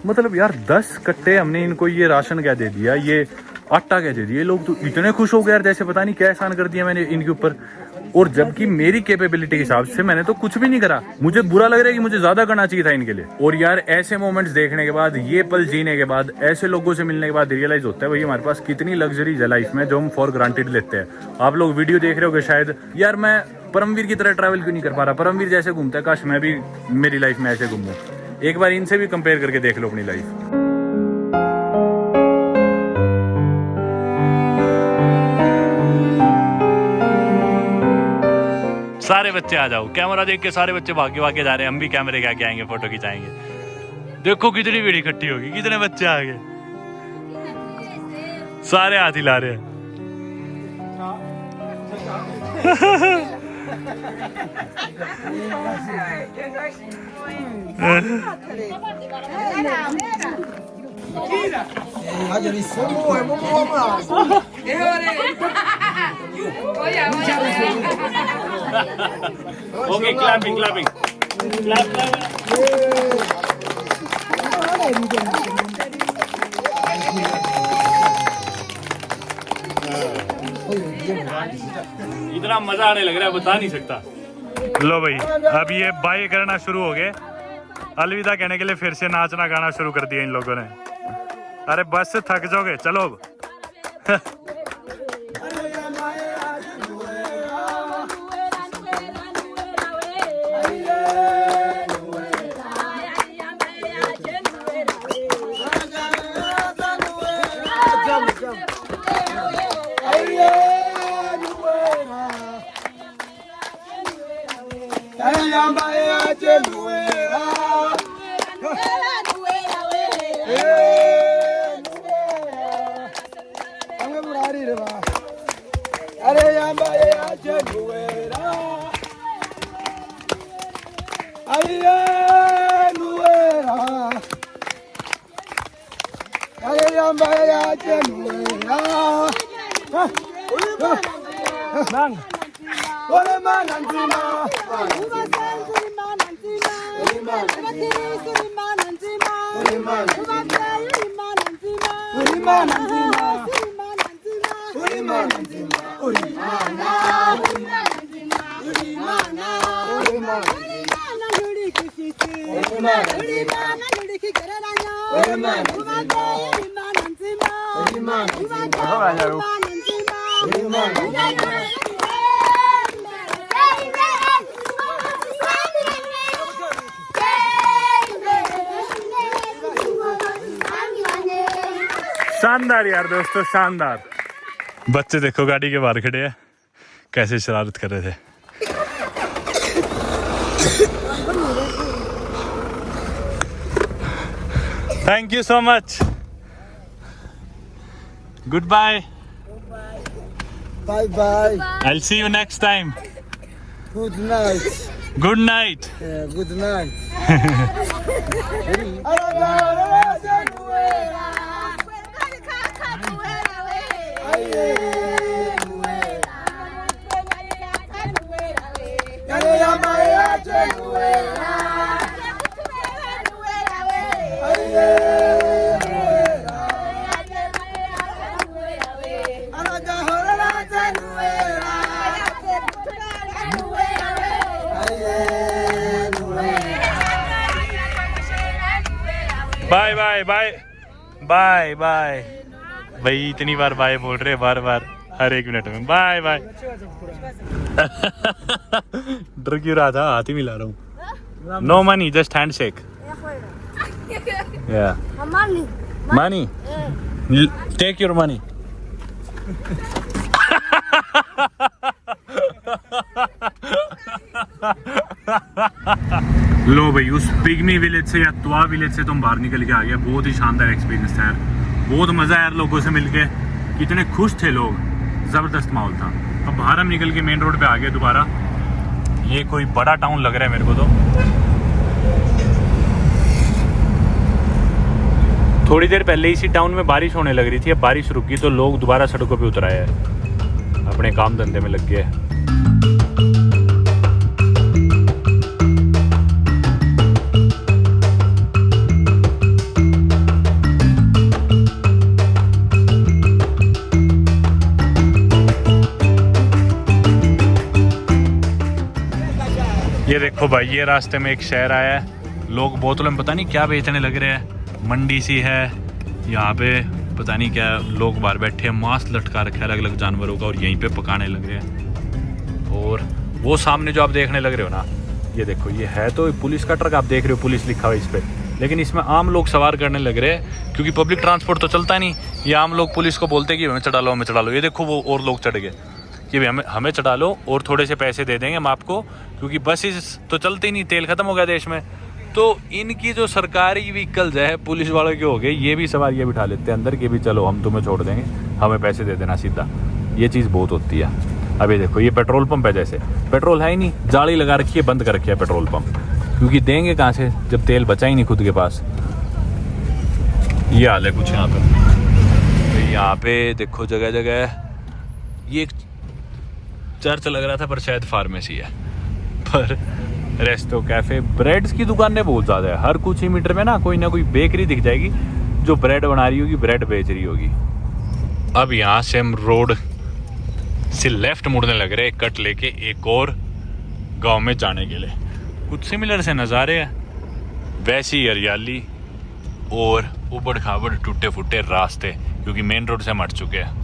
मतलब यार 10 कट्टे हमने इनको ये राशन क्या दे दिया, ये आटा क्या दे दिया, लोग तो इतने खुश हो गए यार, जैसे पता नहीं क्या एहसान कर दिया मैंने इनके ऊपर। और जबकि मेरी कैपेबिलिटी के हिसाब से मैंने तो कुछ भी नहीं करा। मुझे बुरा लग रहा है कि मुझे ज्यादा करना चाहिए था इनके लिए। और यार ऐसे मोमेंट्स देखने के बाद, ये पल जीने के बाद, ऐसे लोगों से मिलने के बाद रियलाइज होता है भाई हमारे पास कितनी लग्जरीज है लाइफ में, जो हम फॉर ग्रांटेड लेते हैं। आप लोग वीडियो देख रहे होगे शायद, यार मैं परमवीर की तरह ट्रैवल क्यों नहीं कर पा रहा। परमवीर जैसे घूमता है, काश मैं भी मेरी लाइफ में ऐसे घूमूं। एक बार इनसे भी कंपेयर करके देख लो अपनी लाइफ। सारे बच्चे आ जाओ, कैमरा देख के सारे बच्चे भागे भागे जा रहे हैं। हम भी कैमरे के आगे आएंगे, फोटो खिंचाएंगे। देखो कितनी भीड़ इकट्ठी होगी, कितने बच्चे आ गए, सारे हाथ हिला रहे हैं। ओके क्लैपिंग क्लैपिंग क्लैप इतना मजा आने लग रहा है बता नहीं सकता। लो भाई अब ये बाय करना शुरू हो गए, अलविदा कहने के लिए फिर से नाचना गाना शुरू कर दिया इन लोगों ने। अरे बस थक जाओगे, चलो अब। शानदार यार दोस्तों, शानदार। बच्चे देखो गाड़ी के बाहर खड़े हैं, कैसे शरारत कर रहे थे। Thank you so much, good bye, bye bye, I will see you next time, good night, good night. Good night. Bye bye bye bye bye. भाई इतनी बार बाय बोल रहे हैं, बार बार हर एक मिनट में बाय बाय। डर क्यों रहा था, हाथ ही मिला रहा हूँ। No money, just handshake. Money, take your money. लो भाई, उस पिग्मी विलेज से या तुआ विलेज से तुम बाहर निकल के आ गया। बहुत ही शानदार एक्सपीरियंस था यार, बहुत मजा आया यार लोगों से मिलके, कितने खुश थे लोग, जबरदस्त माहौल था। अब बाहर हम निकल के मेन रोड पे आ गए दोबारा। ये कोई बड़ा टाउन लग रहा है मेरे को तो। थोड़ी देर पहले इसी टाउन में बारिश होने लग रही थी, अब बारिश रुक गई तो लोग दोबारा सड़कों पे उतर आए हैं, अपने काम धंधे में लग गए। ये देखो भाई, ये रास्ते में एक शहर आया है, लोग बोतलों में पता नहीं क्या बेचने लग रहे हैं, मंडी सी है यहाँ पे, पता नहीं क्या लोग बाहर बैठे हैं, मांस लटका रखा है अलग अलग जानवरों का और यहीं पे पकाने लग रहे हैं। और वो सामने जो आप देखने लग रहे हो ना, ये देखो, ये है तो पुलिस का ट्रक, आप देख रहे हो पुलिस लिखा हुआ इस पर, लेकिन इसमें आम लोग सवार करने लग रहे हैं क्योंकि पब्लिक ट्रांसपोर्ट तो चलता नहीं। ये आम लोग पुलिस को बोलते हैं कि हमें चढ़ा लो, हमें चढ़ा लो। ये देखो वो और लोग चढ़ गए कि भाई हमें चढ़ा लो और थोड़े से पैसे दे देंगे हम आपको, क्योंकि बसेस तो चलते ही नहीं, तेल खत्म हो गया देश में। तो इनकी जो सरकारी व्हीकल्स है पुलिस वालों के हो गए, ये भी सवारियाँ बिठा लेते हैं अंदर कि भी चलो हम तुम्हें छोड़ देंगे, हमें पैसे दे देना सीधा। ये चीज़ बहुत होती है। अभी देखो ये पेट्रोल पंप है, जैसे पेट्रोल है ही नहीं, जाली लगा रखी है, बंद कर रखी है पेट्रोल पंप, क्योंकि देंगे कहाँ से जब तेल बचा ही नहीं खुद के पास। ये हाल है कुछ यहाँ पर। यहाँ पे देखो जगह जगह, ये एक चर्च लग रहा था पर शायद फार्मेसी है, पर रेस्टो, कैफे, ब्रेड्स की दुकानें बहुत ज़्यादा है। हर कुछ ही मीटर में ना कोई बेकरी दिख जाएगी जो ब्रेड बना रही होगी, ब्रेड बेच रही होगी। अब यहाँ से हम रोड से लेफ्ट मुड़ने लग रहे हैं, कट लेके एक और गांव में जाने के लिए। कुछ सिमिलर से नज़ारे हैं, वैसी हरियाली और उबड़ खाबड़ टूटे फूटे रास्ते, क्योंकि मेन रोड से हम हट चुके हैं।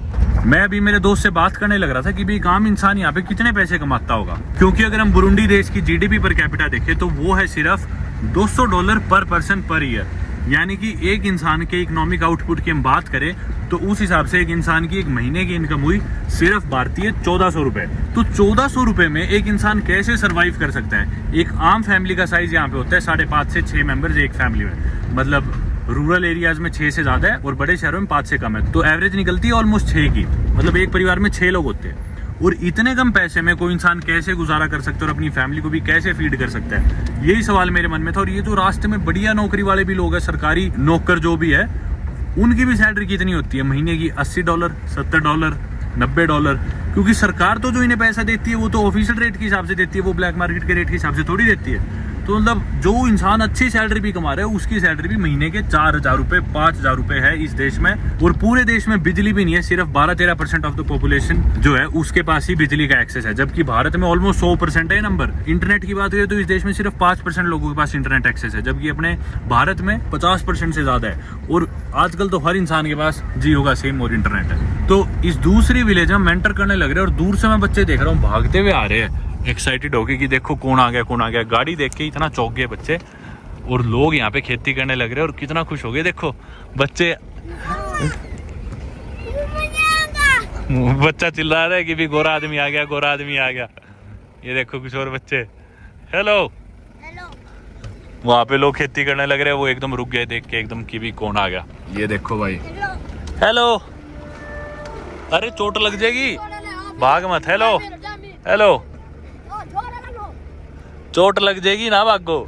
मैं अभी मेरे दोस्त से बात करने लग रहा था कि भाई एक आम इंसान यहाँ पे कितने पैसे कमाता होगा, क्योंकि अगर हम बुरुंडी देश की जीडीपी पर कैपिटा देखें तो वो है सिर्फ $200 पर पर्सन पर ईयर। यानी कि एक इंसान के इकोनॉमिक आउटपुट की हम बात करें तो उस हिसाब से एक इंसान की एक महीने की इनकम हुई सिर्फ भारतीय 1400 रुपए। तो 1400 रुपए में एक इंसान कैसे सर्वाइव कर सकता है? एक आम फैमिली का साइज यहाँ पे होता है 5.5 से 6 मेंबर्स एक फैमिली में, मतलब रूरल एरियाज में 6 से ज्यादा है और बड़े शहरों में 5 से कम है। तो एवरेज निकलती है ऑलमोस्ट 6 की, मतलब एक परिवार में 6 लोग होते हैं। और इतने कम पैसे में कोई इंसान कैसे गुजारा कर सकता है और अपनी फैमिली को भी कैसे फीड कर सकता है, यही सवाल मेरे मन में था। और ये जो रास्ते में बढ़िया नौकरी वाले भी लोग हैं, सरकारी नौकर जो भी है, उनकी भी सैलरी कितनी होती है महीने की? $80, $70, $90। क्योंकि सरकार तो जो इन्हें पैसा देती है वो तो ऑफिशियल रेट के हिसाब से देती है, वो ब्लैक मार्केट के रेट के हिसाब से थोड़ी देती है। तो मतलब जो इंसान अच्छी सैलरी भी कमा रहा है उसकी सैलरी भी महीने के 4000 रुपए 5000 रुपए है इस देश में। और पूरे देश में बिजली भी नहीं है, सिर्फ 12-13% ऑफ द पॉपुलेशन जो है उसके पास ही बिजली का एक्सेस है, जबकि भारत में ऑलमोस्ट 100% है नंबर। इंटरनेट की बात करें तो इस देश में सिर्फ 5% लोगों के पास इंटरनेट एक्सेस है, जबकि अपने भारत में 50% से ज्यादा है। और आजकल तो हर इंसान के पास जियो का सिम और इंटरनेट है। तो इस दूसरी विलेज में मेंटर करने लग रहे हैं और दूर से मैं बच्चे देख रहा हूँ भागते हुए आ रहे हैं, एक्साइटेड होके कि देखो कौन आ गया कौन आ गया। गाड़ी देख के इतना चौंक गए बच्चे, और लोग यहाँ पे खेती करने लग रहे हैं और कितना खुश हो गए। देखो बच्चे बच्चा चिल्ला रहा है कि भी गोरा आदमी आ गया, गोरा आदमी आ गया। ये देखो कुछ और बच्चे, हेलो। वहाँ पे लोग खेती करने लग रहे हैं, वो एकदम रुक गए देख के एकदम कि भी कौन आ गया। ये देखो भाई, हेलो। अरे चोट लग जाएगी, भाग मत। हेलो हेलो, चोट लग जाएगी ना, भागो।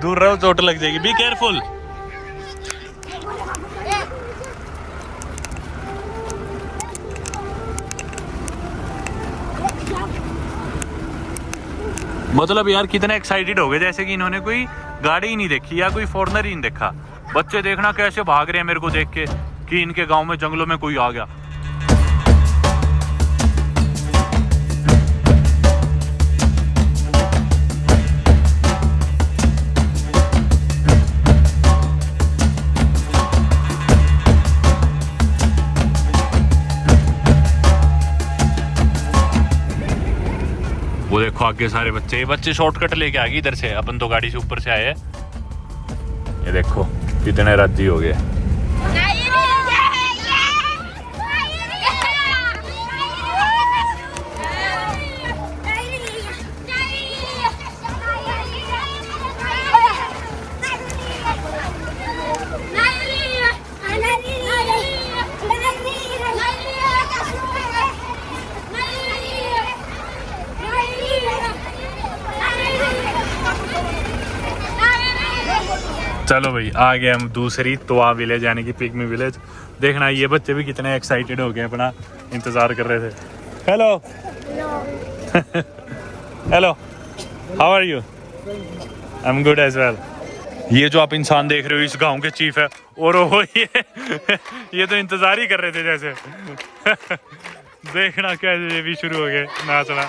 दूर रहो, चोट लग जाएगी, बी केयरफुल। मतलब यार कितने एक्साइटेड हो गए, जैसे कि इन्होंने कोई गाड़ी ही नहीं देखी या कोई फॉरेनर ही नहीं देखा। बच्चे देखना कैसे भाग रहे हैं मेरे को देख के कि इनके गांव में जंगलों में कोई आ गया। वो देखो आगे सारे बच्चे, ये बच्चे शॉर्टकट लेके आ गए इधर से, अपन तो गाड़ी से ऊपर से आए हैं। ये देखो कितने राजी हो गए। चलो भाई आ गए हम दूसरी तवा विलेज यानी कि पिग्मी विलेज। देखना ये बच्चे भी कितने एक्साइटेड हो गए, अपना इंतजार कर रहे थे। Hello hello, how are you? I am good as well. ये जो आप इंसान देख रहे हो इस गांव के चीफ है, और वो ये तो इंतजार ही कर रहे थे जैसे। देखना कैसे ये भी शुरू हो गए नाचना।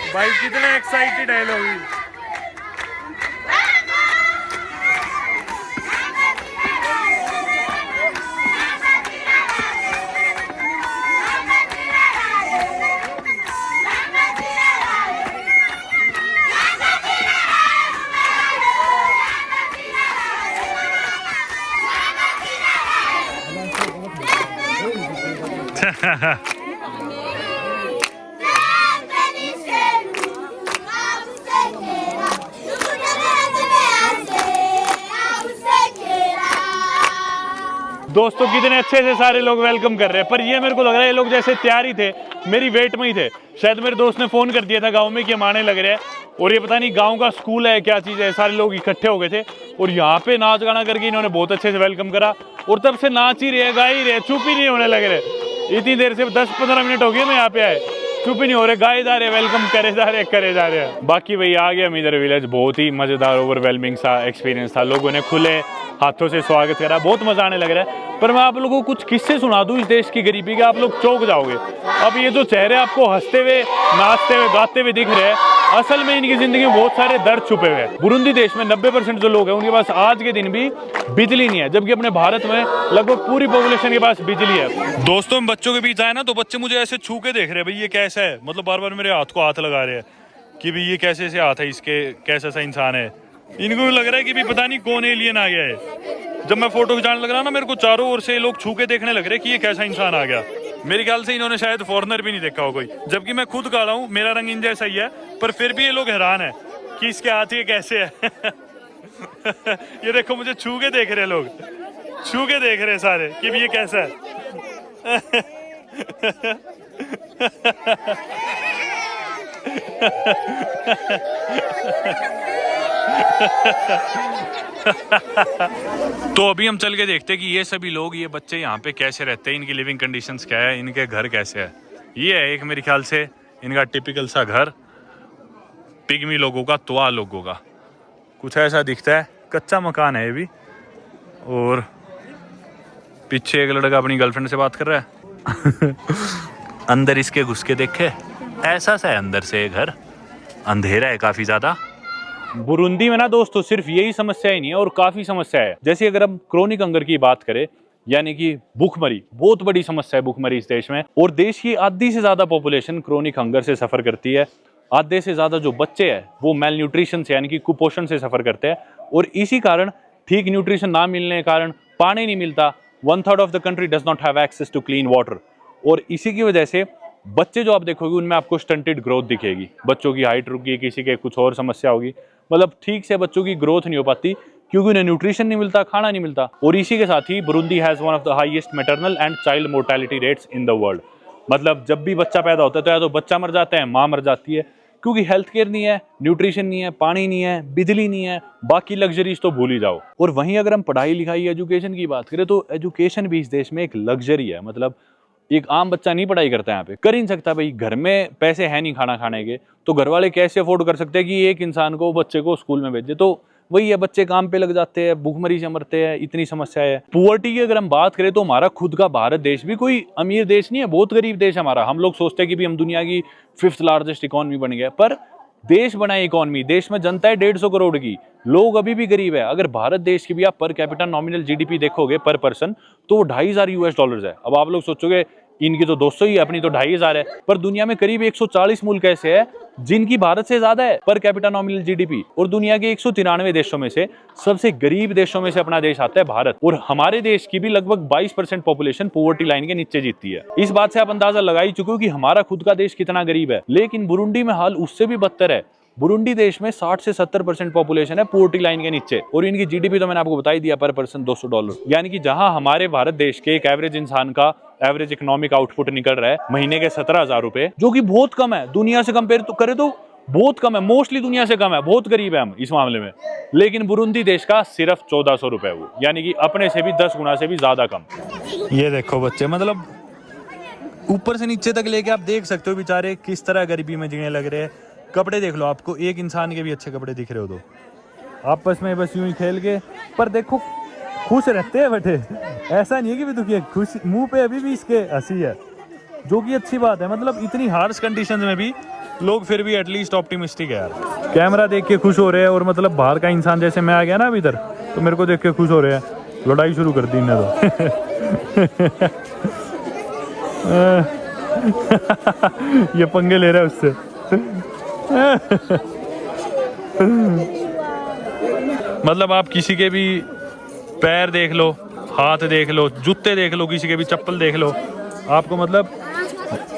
भाई कितने एक्साइटेड है लोग। दोस्तों कितने अच्छे से सारे लोग वेलकम कर रहे हैं, पर ये मेरे को लग रहा है ये लोग जैसे तैयार ही थे, मेरी वेट में ही थे। शायद मेरे दोस्त ने फोन कर दिया था गांव में कि हम आने लग रहे हैं, और ये पता नहीं गांव का स्कूल है क्या चीज़ है, सारे लोग इकट्ठे हो गए थे और यहाँ पे नाच गाना करके इन्होंने बहुत अच्छे से वेलकम करा। और तब से नाच ही रहे, गा ही रहे, चुप ही नहीं होने लग रहे। इतनी देर से 10-15 मिनट हो गए मैं यहाँ पे आए, चुप ही नहीं हो रहे, गाए जा रहे, वेलकम करे जा रहे हैं। बाकी भाई आ गया हम इधर विलेज, बहुत ही मजेदार ओवरवेलमिंग सा एक्सपीरियंस था। लोगों ने खुले हाथों से स्वागत करा, बहुत मजा आने लग रहा है। पर मैं आप लोगों को कुछ किस्से सुना दूं इस देश की गरीबी के, आप लोग चौंक जाओगे। अब ये जो चेहरे आपको हंसते हुए, नाचते हुए, गाते हुए दिख रहे हैं, असल में इनकी जिंदगी में बहुत सारे दर्द छुपे हुए हैं। बुरुंडी देश में 90% जो लोग हैं उनके पास आज के दिन भी बिजली नहीं है, जबकि अपने भारत में लगभग पूरी पॉपुलेशन के पास बिजली है। दोस्तों हम बच्चों के बीच आए ना तो बच्चे मुझे ऐसे छू के देख रहे हैं, भाई ये कैसा है, मतलब बार बार मेरे हाथ को हाथ लगा रहे हैं कि भाई ये कैसे से हाथ है इसके, कैसा सा इंसान है। इनको भी लग रहा है कि भाई पता नहीं कौन एलियन आ गया है। जब मैं फोटो खिंचाने लग रहा ना, मेरे को चारों ओर से लोग छू के देखने लग रहे कि ये कैसा इंसान आ गया। मेरे ख्याल से इन्होंने शायद फॉरेनर भी नहीं देखा हो कोई, जबकि मैं खुद काला हूँ, मेरा रंग इन जैसा ही है, पर फिर भी ये लोग हैरान है कि इसके हाथ ये कैसे है। ये देखो मुझे छू के देख रहे हैं लोग, छू के देख रहे हैं सारे कि भी ये कैसा है। तो अभी हम चल के देखते हैं कि ये सभी लोग, ये बच्चे यहाँ पे कैसे रहते हैं, इनकी लिविंग कंडीशंस क्या है, इनके घर कैसे है। ये है एक मेरे ख्याल से इनका टिपिकल सा घर, पिग्मी लोगों का, त्वा लोगों का कुछ ऐसा दिखता है। कच्चा मकान है ये भी, और पीछे एक लड़का अपनी गर्लफ्रेंड से बात कर रहा है। अंदर इसके घुस के देखे, ऐसा सा है अंदर से ये घर, अंधेरा है काफी ज्यादा। बुरुंदी में ना दोस्तों सिर्फ यही समस्या ही नहीं है और काफी समस्या है। जैसे अगर हम क्रोनिक हंगर की बात करें, यानी कि भूखमरी, बहुत बड़ी समस्या है भूखमरी इस देश में, और देश की आधी से ज्यादा पॉपुलेशन क्रोनिक हंगर से सफर करती है। आधे से ज्यादा जो बच्चे हैं वो मेल न्यूट्रिशन से यानी कि कुपोषण से सफर करते हैं, और इसी कारण ठीक न्यूट्रिशन ना मिलने के कारण पानी नहीं मिलता। 1/3 of the country does not have access to clean water, और इसी की वजह से बच्चे जो आप देखोगे उनमें आपको स्टंटेड ग्रोथ दिखेगी, बच्चों की हाइट रुक गई, किसी के कुछ और समस्या होगी, मतलब ठीक से बच्चों की ग्रोथ नहीं हो पाती क्योंकि उन्हें न्यूट्रिशन नहीं मिलता, खाना नहीं मिलता। और इसी के साथ ही Burundi has one of the highest maternal and child mortality rates in the world. मतलब जब भी बच्चा पैदा होता है तो या तो बच्चा मर जाता है, माँ मर जाती है, क्योंकि हेल्थ केयर नहीं है, न्यूट्रिशन नहीं है, पानी नहीं है, बिजली नहीं है, बाकी लग्जरीज तो भूल ही जाओ। और वहीं अगर हम पढ़ाई लिखाई एजुकेशन की बात करें तो एजुकेशन भी इस देश में एक लग्जरी है। मतलब एक आम बच्चा नहीं पढ़ाई करता यहाँ पे, कर ही नहीं सकता भाई, घर में पैसे है नहीं खाना खाने के, तो घर वाले कैसे अफोर्ड कर सकते हैं कि एक इंसान को, बच्चे को स्कूल में भेजे। तो वही है, बच्चे काम पे लग जाते हैं, भूखमरी से मरते हैं, इतनी समस्या है। पुअर्टी की अगर हम बात करें तो हमारा खुद का भारत देश भी कोई अमीर देश नहीं है, बहुत गरीब देश है हमारा। हम लोग सोचते हैं कि भी हम दुनिया की 5th लार्जेस्ट इकोनॉमी बन गया, पर देश बनाए इकोनॉमी, देश में जनता है 150 करोड़ की, लोग अभी भी गरीब है। अगर भारत देश की भी आप पर कैपिटा नॉमिनल जीडीपी देखोगे पर पर्सन तो वो $2,500 है। अब आप लोग सोचोगे इनकी तो 200 ही है, अपनी तो 2,500 है, पर दुनिया में करीब 140 मुल्क ऐसे हैं जिनकी भारत से ज्यादा है पर कैपिटा नॉमिनल जीडीपी, और दुनिया के 193 देशों में से सबसे गरीब देशों में से अपना देश आता है भारत। और हमारे देश की भी लगभग 22% पॉपुलेशन पॉवर्टी लाइन के नीचे जीतती है। इस बात से आप अंदाजा लगा ही चुके हो कि हमारा खुद का देश कितना गरीब है। लेकिन बुरुंडी में हाल उससे भी बदतर है। बुरुंडी देश में 60 से 70% पॉपुलेशन है पॉवर्टी लाइन के नीचे, और इनकी जीडीपी तो मैंने आपको बता ही दिया, पर पर्सन $200। यानी कि जहां हमारे भारत देश के एक एवरेज इंसान का एवरेज इकोनॉमिक आउटपुट निकल रहा है महीने के 17,000 रुपए, जो कि बहुत कम है, दुनिया से कंपेयर तो करे तो बहुत कम है, मोस्टली दुनिया से कम है, बहुत गरीब है हम इस मामले में। लेकिन बुरुंदी देश का सिर्फ 1400 रुपए वो, यानी कि अपने से भी 10 गुना से भी ज्यादा कम। ये देखो बच्चे, मतलब ऊपर से नीचे तक लेके आप देख सकते हो बेचारे किस तरह गरीबी में जीने लग रहे हैं। कपड़े देख लो, आपको एक इंसान के भी अच्छे कपड़े दिख रहे हो तो आपस में बस यूं ही खेल के, पर देखो खुश रहते हैं बेटे, ऐसा नहीं है कि भी दुखी है, खुश, मुंह पे अभी भी इसके हंसी है, जो कि अच्छी बात है। मतलब इतनी हार्श कंडीशंस में भी लोग फिर भी एटलीस्ट ऑप्टिमिस्टिक है यार। कैमरा देख के खुश हो रहे हैं, और मतलब बाहर का इंसान जैसे मैं आ गया ना अभी इधर, तो मेरे को देख के खुश हो रहे हैं। लड़ाई शुरू कर दी इन्हें तो। ये पंगे ले रहा है उससे। मतलब आप किसी के भी पैर देख लो, हाथ देख लो, जूते देख लो, किसी के भी चप्पल देख लो, आपको मतलब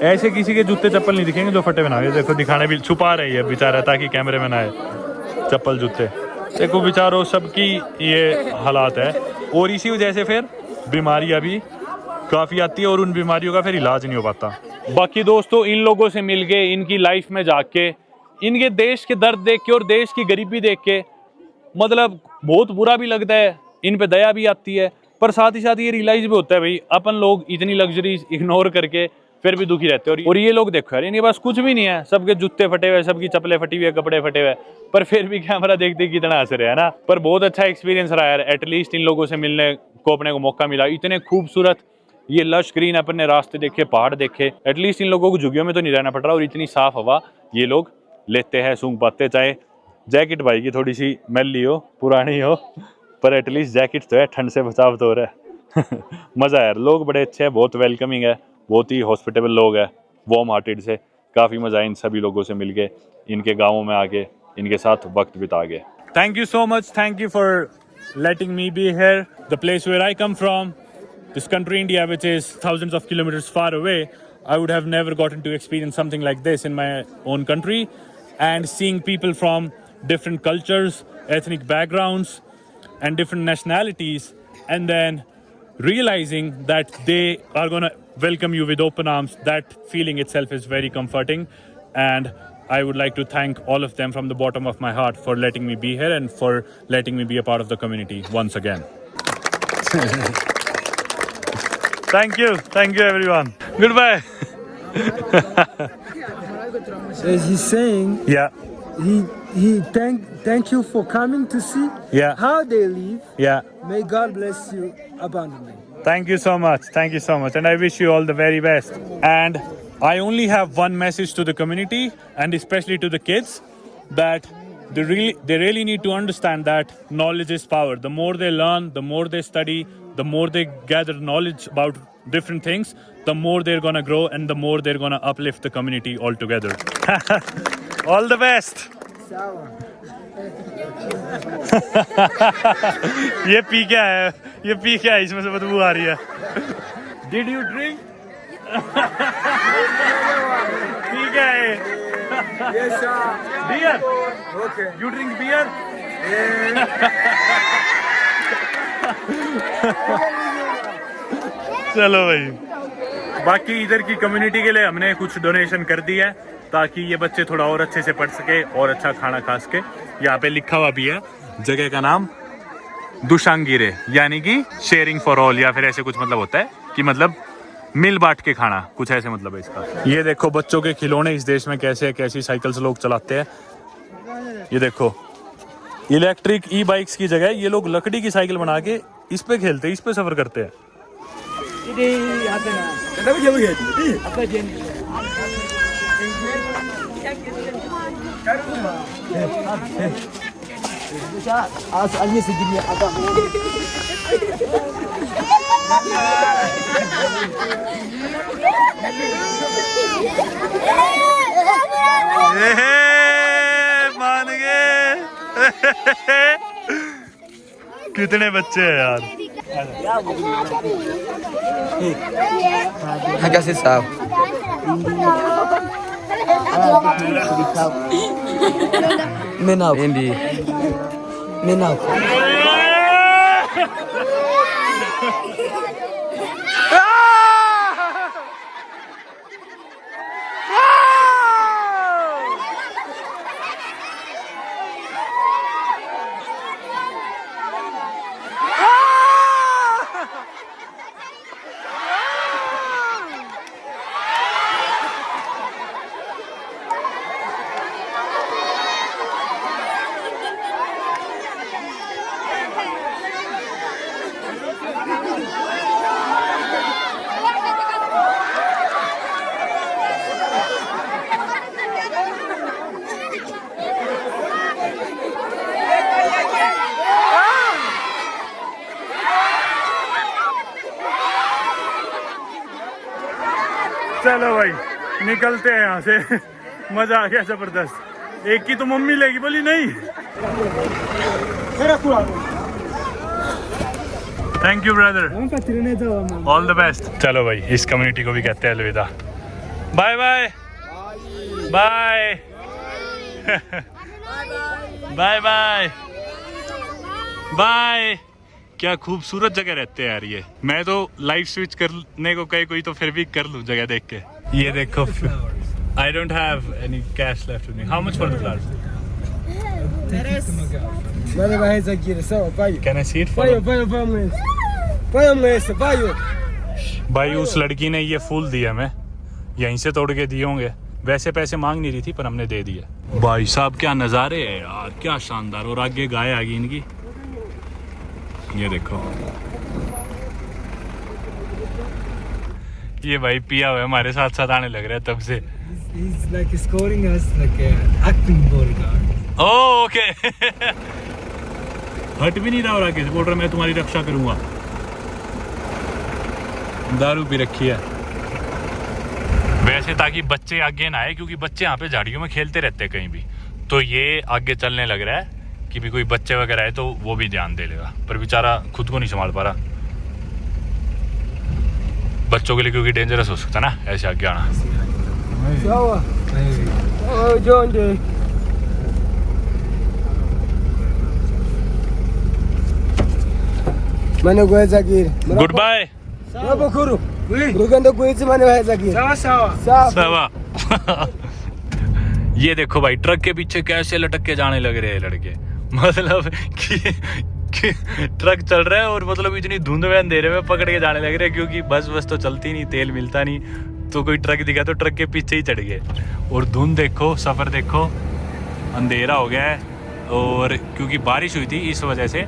ऐसे किसी के जूते चप्पल नहीं दिखेंगे जो फटे बना। देखो दिखाने भी छुपा रही है बेचारा ताकि कैमरे में ना आए चप्पल जूते। देखो बेचारों सबकी ये हालात है, और इसी वजह से फिर बीमारियां भी काफ़ी आती है और उन बीमारियों का फिर इलाज नहीं हो पाता। बाकी दोस्तों इन लोगों से मिल के, इनकी लाइफ में जाके, इनके देश के दर्द देख के और देश की गरीबी देख के मतलब बहुत बुरा भी लगता है, इन पे दया भी आती है, पर साथ ही साथ ये रियलाइज भी होता है भाई अपन लोग इतनी लग्जरीज इग्नोर करके फिर भी दुखी रहते हैं। और ये लोग देखो यार, इनके पास कुछ भी नहीं है, सबके जूते फटे हुए, सबकी चप्पलें फटी हुई है, कपड़े फटे हुए, पर फिर भी कैमरा देखते कितना हंस रहे हैं ना। पर बहुत अच्छा एक्सपीरियंस रहा यार, एटलीस्ट इन लोगों से मिलने को अपने को मौका मिला। इतने खूबसूरत ये लश ग्रीन अपन ने रास्ते देखे, पहाड़ देखे, एटलीस्ट इन लोगों को झुग्गियों में तो नहीं रहना पड़ रहा, और इतनी साफ हवा ये लोग लेते हैं, सूंघ पाते। चाहे जैकेट भाई की थोड़ी सी मैली हो, पुरानी हो, पर एटलीस्ट जैकेट तो है, ठंड से बचाव तो हो रहा है। मज़ा है यार, लोग बड़े अच्छे हैं, बहुत वेलकमिंग है, बहुत ही हॉस्पिटेबल लोग हैं, वार्म हार्टेड से। काफ़ी मज़ा है इन सभी लोगों से मिलके, इनके गाँवों में आके, इनके साथ वक्त बिता के। Thank you so much, thank you for letting me be here, the place where I come from, this country India, which is thousands of kilometers far away, I would have never gotten to experience something like this in my own country. And seeing people from different cultures, ethnic backgrounds, and different nationalities, and then realizing that they are gonna welcome you with open arms, that feeling itself is very comforting. And I would like to thank all of them from the bottom of my heart for letting me be here and for letting me be a part of the community once again. Thank you everyone. Goodbye. As he's saying, Yeah, he thank you for coming to see yeah, how they live. yeah. May God bless you abundantly. Thank you so much. Thank you so much. And I wish you all the very best. And I only have one message to the community and especially to the kids, that they really need to understand that knowledge is power. The more they learn, the more they study, the more they gather knowledge about different things, the more they're gonna grow and the more they're gonna uplift the community altogether. All the best. ये P क्या है? ये P क्या है? इसमें से बदबू आ रही है. Did you drink? पी क्या है? Yes, sir. Beer. Okay. You drink beer? चलो भाई. बाकी इधर की कम्युनिटी के लिए हमने कुछ डोनेशन कर दी है ताकि ये बच्चे थोड़ा और अच्छे से पढ़ सके और अच्छा खाना खा सके. यहाँ पे लिखा हुआ भी है जगह का नाम दुशांगिरे, यानी कि शेयरिंग फॉर ऑल, या फिर ऐसे कुछ मतलब होता है कि मतलब मिल बांट के खाना, कुछ ऐसे मतलब है इसका. ये देखो बच्चों के खिलौने इस देश में कैसे कैसी साइकिल से लोग चलाते हैं. ये देखो इलेक्ट्रिक ई बाइक्स की जगह ये लोग लकड़ी की साइकिल बना के इस पे खेलते हैं, इस पे सफर करते हैं. मान गए. कितने बच्चे हैं यार. Agak susah. Menau. Ini. Menau. चलो भाई निकलते हैं यहाँ से. मजा आ गया जबरदस्त. एक की तो मम्मी लेगी, बोली नहीं. Thank you brother, all the best. चलो भाई इस कम्युनिटी को भी कहते हैं अलविदा. Bye bye bye bye bye bye. क्या खूबसूरत जगह रहते हैं यार ये. मैं तो लाइव स्विच करने को कहे कोई तो फिर भी कर लूँ जगह देख के. ये देखो, I don't have any cash left with me. How much for the flowers? Can I see it? भाई उस लड़की ने ये फूल दिए हमें, यहीं से तोड़ के दिए होंगे. वैसे पैसे मांग नहीं रही थी पर हमने दे दिए. भाई साहब क्या नज़ारे हैं यार, क्या शानदार. और आगे गाय आ गई इनकी, ये देखो. ये भाई पिया हुआ हमारे साथ साथ आने लग रहा है तब से. He's like scoring us like an acting bodyguard. Oh okay. हट भी नहीं रहा. और आगे बोल रहा मैं तुम्हारी रक्षा करूंगा. दारू भी रखी है वैसे ताकि बच्चे आगे ना आए, क्योंकि बच्चे यहाँ पे झाड़ियों में खेलते रहते हैं कहीं भी. तो ये आगे चलने लग रहा है कि भी कोई बच्चे वगैरह आए तो वो भी ध्यान दे लेगा, पर बेचारा खुद को नहीं संभाल पा रहा. बच्चों के लिए क्योंकि डेंजरस हो सकता है ना ऐसे आगे आना। Sawa. Jonde. Mane gweza giri. Good bye. Robo kuru. Ruganda gwezi mane gweza giri. sawa sawa Sawa. सवा। ये देखो भाई ट्रक के पीछे कैसे लटक के जाने लग रहे हैं लड़के, मतलब कि ट्रक चल रहा है और मतलब इतनी धुंध में अंधेरे में पकड़ के जाने लग रहे हैं, क्योंकि बस तो चलती नहीं, तेल मिलता नहीं, तो कोई ट्रक दिखा तो ट्रक के पीछे ही चढ़ गए। और धुंध देखो, सफ़र देखो, अंधेरा हो गया है और क्योंकि बारिश हुई थी इस वजह से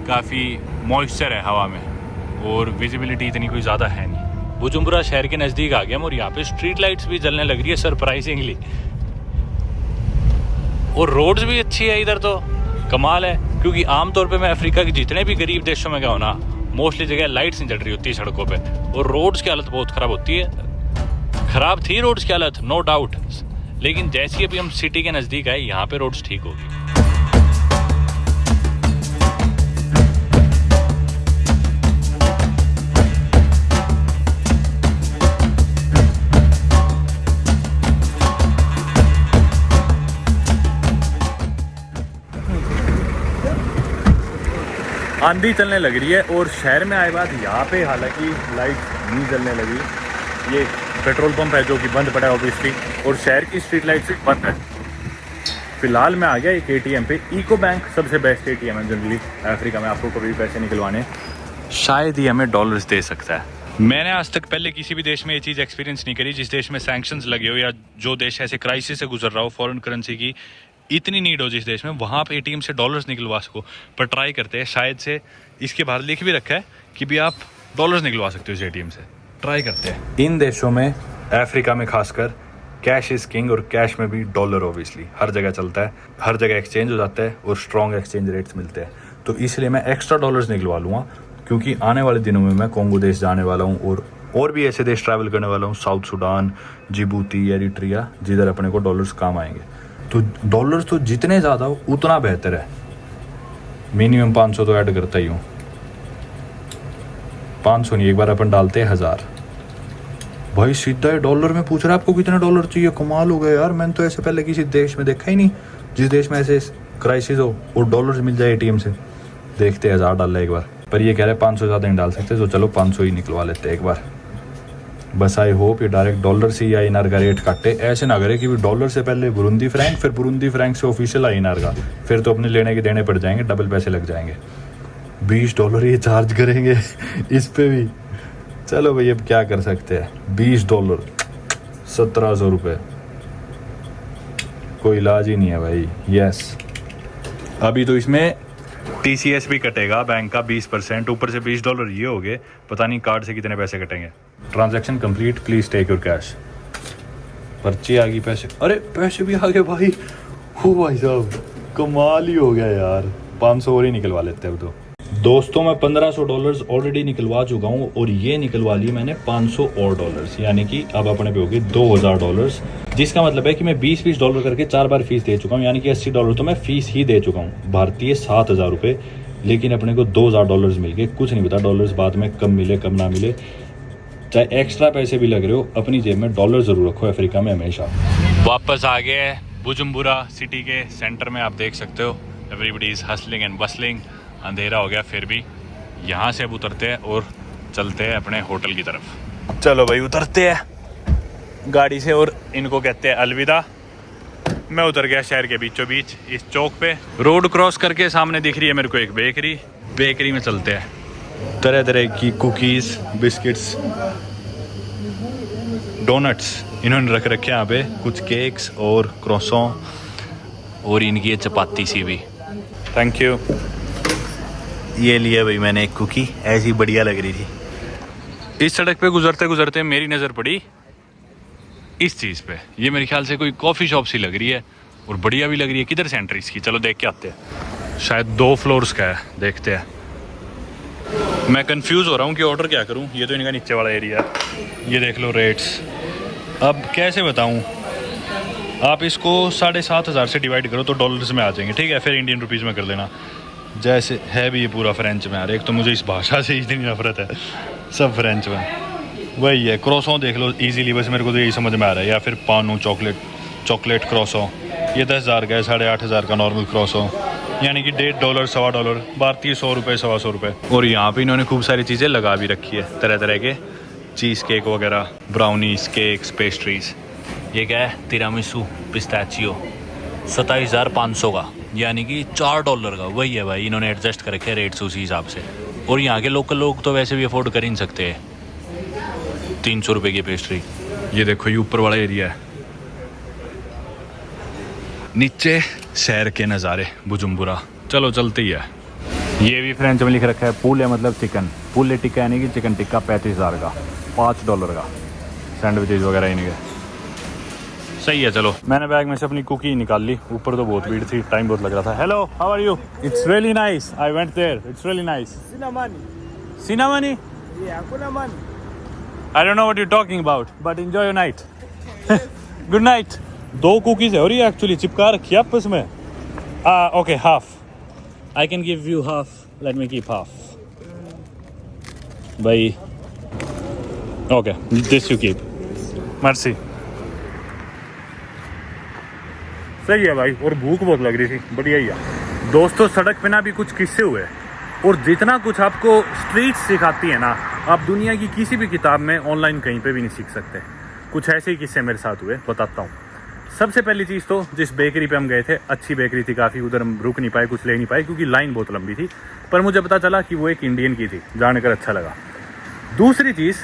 काफ़ी मॉइस्चर है हवा में और विजिबिलिटी इतनी कोई ज़्यादा है नहीं। बुजुम्बुरा शहर के नज़दीक आ गया हम और यहाँ पे स्ट्रीट लाइट्स भी जलने लग रही है सरप्राइजिंगली, और रोड्स भी अच्छी है इधर, तो कमाल है। क्योंकि आमतौर पे मैं अफ्रीका के जितने भी गरीब देशों में गया हूँ ना, मोस्टली जगह लाइट्स नहीं जल रही होती सड़कों पे और रोड्स की हालत बहुत ख़राब होती है। ख़राब थी रोड्स की हालत, नो डाउट, लेकिन जैसे अभी हम सिटी के नज़दीक आए यहाँ पे रोड्स ठीक होगी। आंधी चलने लग रही है और शहर में आए बाद यहाँ पे हालांकि लाइट नहीं जलने लगी। ये पेट्रोल पंप है जो कि बंद पड़ा है ऑब्वियसली, और शहर की स्ट्रीट लाइट भी बंद है। फिलहाल मैं आ गया एक एटीएम पे। इको बैंक सबसे बेस्ट एटीएम है जनरली अफ्रीका में, आपको कभी पैसे निकलवाने, शायद ही हमें डॉलर्स दे सकता है। मैंने आज तक पहले किसी भी देश में ये चीज़ एक्सपीरियंस नहीं करी जिस देश में सैंक्शंस लगे हो या जो देश ऐसे क्राइसिस से गुजर रहा हो, फॉरेन करेंसी की इतनी नीड हो जिस देश में, वहाँ पे एटीएम से डॉलर्स निकलवा सको। पर ट्राई करते हैं, शायद से इसके बाहर लिख भी रखा है कि भी आप डॉलर्स निकलवा सकते हो इस एटीएम से। ट्राई करते हैं। इन देशों में, अफ्रीका में खासकर, कैश इज़ किंग और कैश में भी डॉलर ऑब्वियसली हर जगह चलता है, हर जगह एक्सचेंज हो जाता है और स्ट्रॉन्ग एक्सचेंज रेट्स मिलते हैं। तो इसलिए मैं एक्स्ट्रा डॉलर्स निकलवा लूँगा, क्योंकि आने वाले दिनों में मैं कॉन्गो देश जाने वाला हूँ और भी ऐसे देश ट्रैवल करने वाला हूँ, साउथ सुडान, जिबूती, एरिट्रिया, जिधर अपने को डॉलर्स काम आएंगे। तो डॉलर्स तो जितने ज़्यादा हो उतना बेहतर है। मिनिमम 500 तो ऐड करता ही हूँ, 500 नहीं, एक बार अपन डालते हैं 1000। भाई सीधा ही डॉलर में पूछ रहा है आपको कितने डॉलर चाहिए। कमाल हो गया यार, मैंने तो ऐसे पहले किसी देश में देखा ही नहीं जिस देश में ऐसे क्राइसिस हो और डॉलर्स मिल जाए एटीएम से। देखते हैं 1000 डाल एक बार, पर ये कह रहे हैं 500 ज़्यादा नहीं डाल सकते, तो चलो 500 ही निकलवा लेते हैं एक बार। बस आई होप ये डायरेक्ट डॉलर से या INR का रेट काटे, ऐसे ना करे कि डॉलर से पहले बुरुंदी फ्रैंक, फिर बुरुंदी फ्रैंक से ऑफिशियल INR का, फिर तो अपने लेने के देने पड़ जाएंगे, डबल पैसे लग जाएंगे। $20 ये चार्ज करेंगे इस पे भी। चलो भाई अब क्या कर सकते हैं, $20 1700 रुपये, कोई इलाज ही नहीं है भाई। यस, अभी तो इसमें TCS भी कटेगा बैंक का 20%, ऊपर से $20 ये हो गए, पता नहीं कार्ड से कितने पैसे कटेंगे। Transaction complete, please take your cash. पर्ची आ गई, पैसे, अरे पैसे भी आ गए भाई। हो भाई साहब कमाल ही हो गया यार, 500 और ही निकलवा लेते हैं अब तो। दोस्तों मैं $1500 ऑलरेडी निकलवा चुका हूँ और ये निकलवा लिए मैंने 500 और डॉलर्स, यानी कि अब अपने पे हो गए $2000, जिसका मतलब है कि मैं $20 करके 4 बार फीस दे चुका हूँ, यानी कि $80 तो मैं फीस ही दे चुका हूँ, भारतीय 7000 रुपये। लेकिन अपने को $2000 मिल गए। कुछ नहीं पता डॉलर्स बाद में कम मिले कम ना मिले, चाहे एक्स्ट्रा पैसे भी लग रहे हो, अपनी जेब में डॉलर ज़रूर रखो अफ्रीका में हमेशा। वापस आ गए बुजुम्बुरा सिटी के सेंटर में, आप देख सकते हो everybody is hustling and bustling. अंधेरा हो गया फिर भी, यहाँ से अब उतरते हैं और चलते हैं अपने होटल की तरफ। चलो भाई उतरते हैं गाड़ी से और इनको कहते हैं अलविदा। मैं उतर गया शहर के बीचों बीच इस चौक पे। रोड क्रॉस करके सामने दिख रही है मेरे को एक बेकरी में चलते हैं। तरह तरह की कुकीज़, बिस्किट्स, डोनट्स इन्होंने रख रखे हैं यहाँ पे, कुछ केक्स और क्रोसों, और इनकी ये चपाती सी भी। Thank you. ये लिया भाई मैंने एक कुकी, ऐसी बढ़िया लग रही थी। इस सड़क पे गुजरते गुजरते मेरी नज़र पड़ी इस चीज़ पे, ये मेरे ख्याल से कोई कॉफ़ी शॉप सी लग रही है और बढ़िया भी लग रही है। किधर से एंट्री इसकी, चलो देख के आते हैं। शायद 2 फ्लोर्स का है, देखते हैं। मैं कंफ्यूज हो रहा हूँ कि ऑर्डर क्या करूँ। ये तो इनका नीचे वाला एरिया, ये देख लो रेट्स। अब कैसे बताऊँ, आप इसको 7500 से डिवाइड करो तो डॉलर्स में आ जाएंगे, ठीक है, फिर इंडियन रुपीज़ में कर देना। जैसे है भी ये पूरा फ्रेंच में, यार एक तो मुझे इस भाषा से इतनी नफरत है, सब फ्रेंच में। वही है, क्रॉसों देख लो इजीली, बस मेरे को तो यही समझ में आ रहा है। या फिर पानो चॉकलेट क्रॉसों, ये 10,000 का है, 8,500 का नॉर्मल क्रॉसों, यानी कि $1.5 $1.25 भारतीय, 100 रुपये 125 रुपये। और यहाँ पे इन्होंने खूब सारी चीज़ें लगा भी रखी है, तरह तरह के चीज़ केक वगैरह, ब्राउनीज, केक्स, पेस्ट्रीज। ये क्या है, तिरामिसू पिस्ताचियो, 27,500 का, यानी कि $4 का। वही है भाई, इन्होंने एडजस्ट कर रखे रेट्स उसी हिसाब से। और यहाँ के लोकल लोग तो वैसे भी अफोर्ड कर ही नहीं सकते हैं 300 रुपये की पेस्ट्री। ये देखो, ये ऊपर वाला एरिया है, नीचे शहर के नज़ारे बुजुम्बुरा। चलो चलते ही है। ये भी फ्रेंच में लिख रखा है पूले, मतलब चिकन, पूले टिक्का यानी कि चिकन टिक्का 35,000 का, $5 का, सैंडविचेज वगैरह इनके। सही है। चलो, मैंने बैग में से अपनी कुकी निकाल ली। ऊपर तो बहुत भीड़ थी, टाइम बहुत लग रहा था। Hello, how are you? It's really nice, I went there, it's really nice. Cinnamony? I don't know what you talking about, but enjoy your night. Good night. 2 cookies है और ये एक्चुअली चिपका रखी है आपस में। Okay, half. I can give you half, let me keep half भाई। Okay, this you keep, merci. सही है भाई। और भूख बहुत लग रही थी, बढ़िया ही है। दोस्तों, सड़क पे ना भी कुछ किस्से हुए, और जितना कुछ आपको स्ट्रीट सिखाती है ना, आप दुनिया की किसी भी किताब में, ऑनलाइन कहीं पे भी नहीं सीख सकते। कुछ ऐसे ही किस्से मेरे साथ हुए, बताता हूँ। सबसे पहली चीज़ तो, जिस बेकरी पे हम गए थे, अच्छी बेकरी थी काफ़ी, उधर हम रुक नहीं पाए, कुछ ले नहीं पाए क्योंकि लाइन बहुत लंबी थी। पर मुझे पता चला कि वो एक इंडियन की थी, जानकर अच्छा लगा। दूसरी चीज़,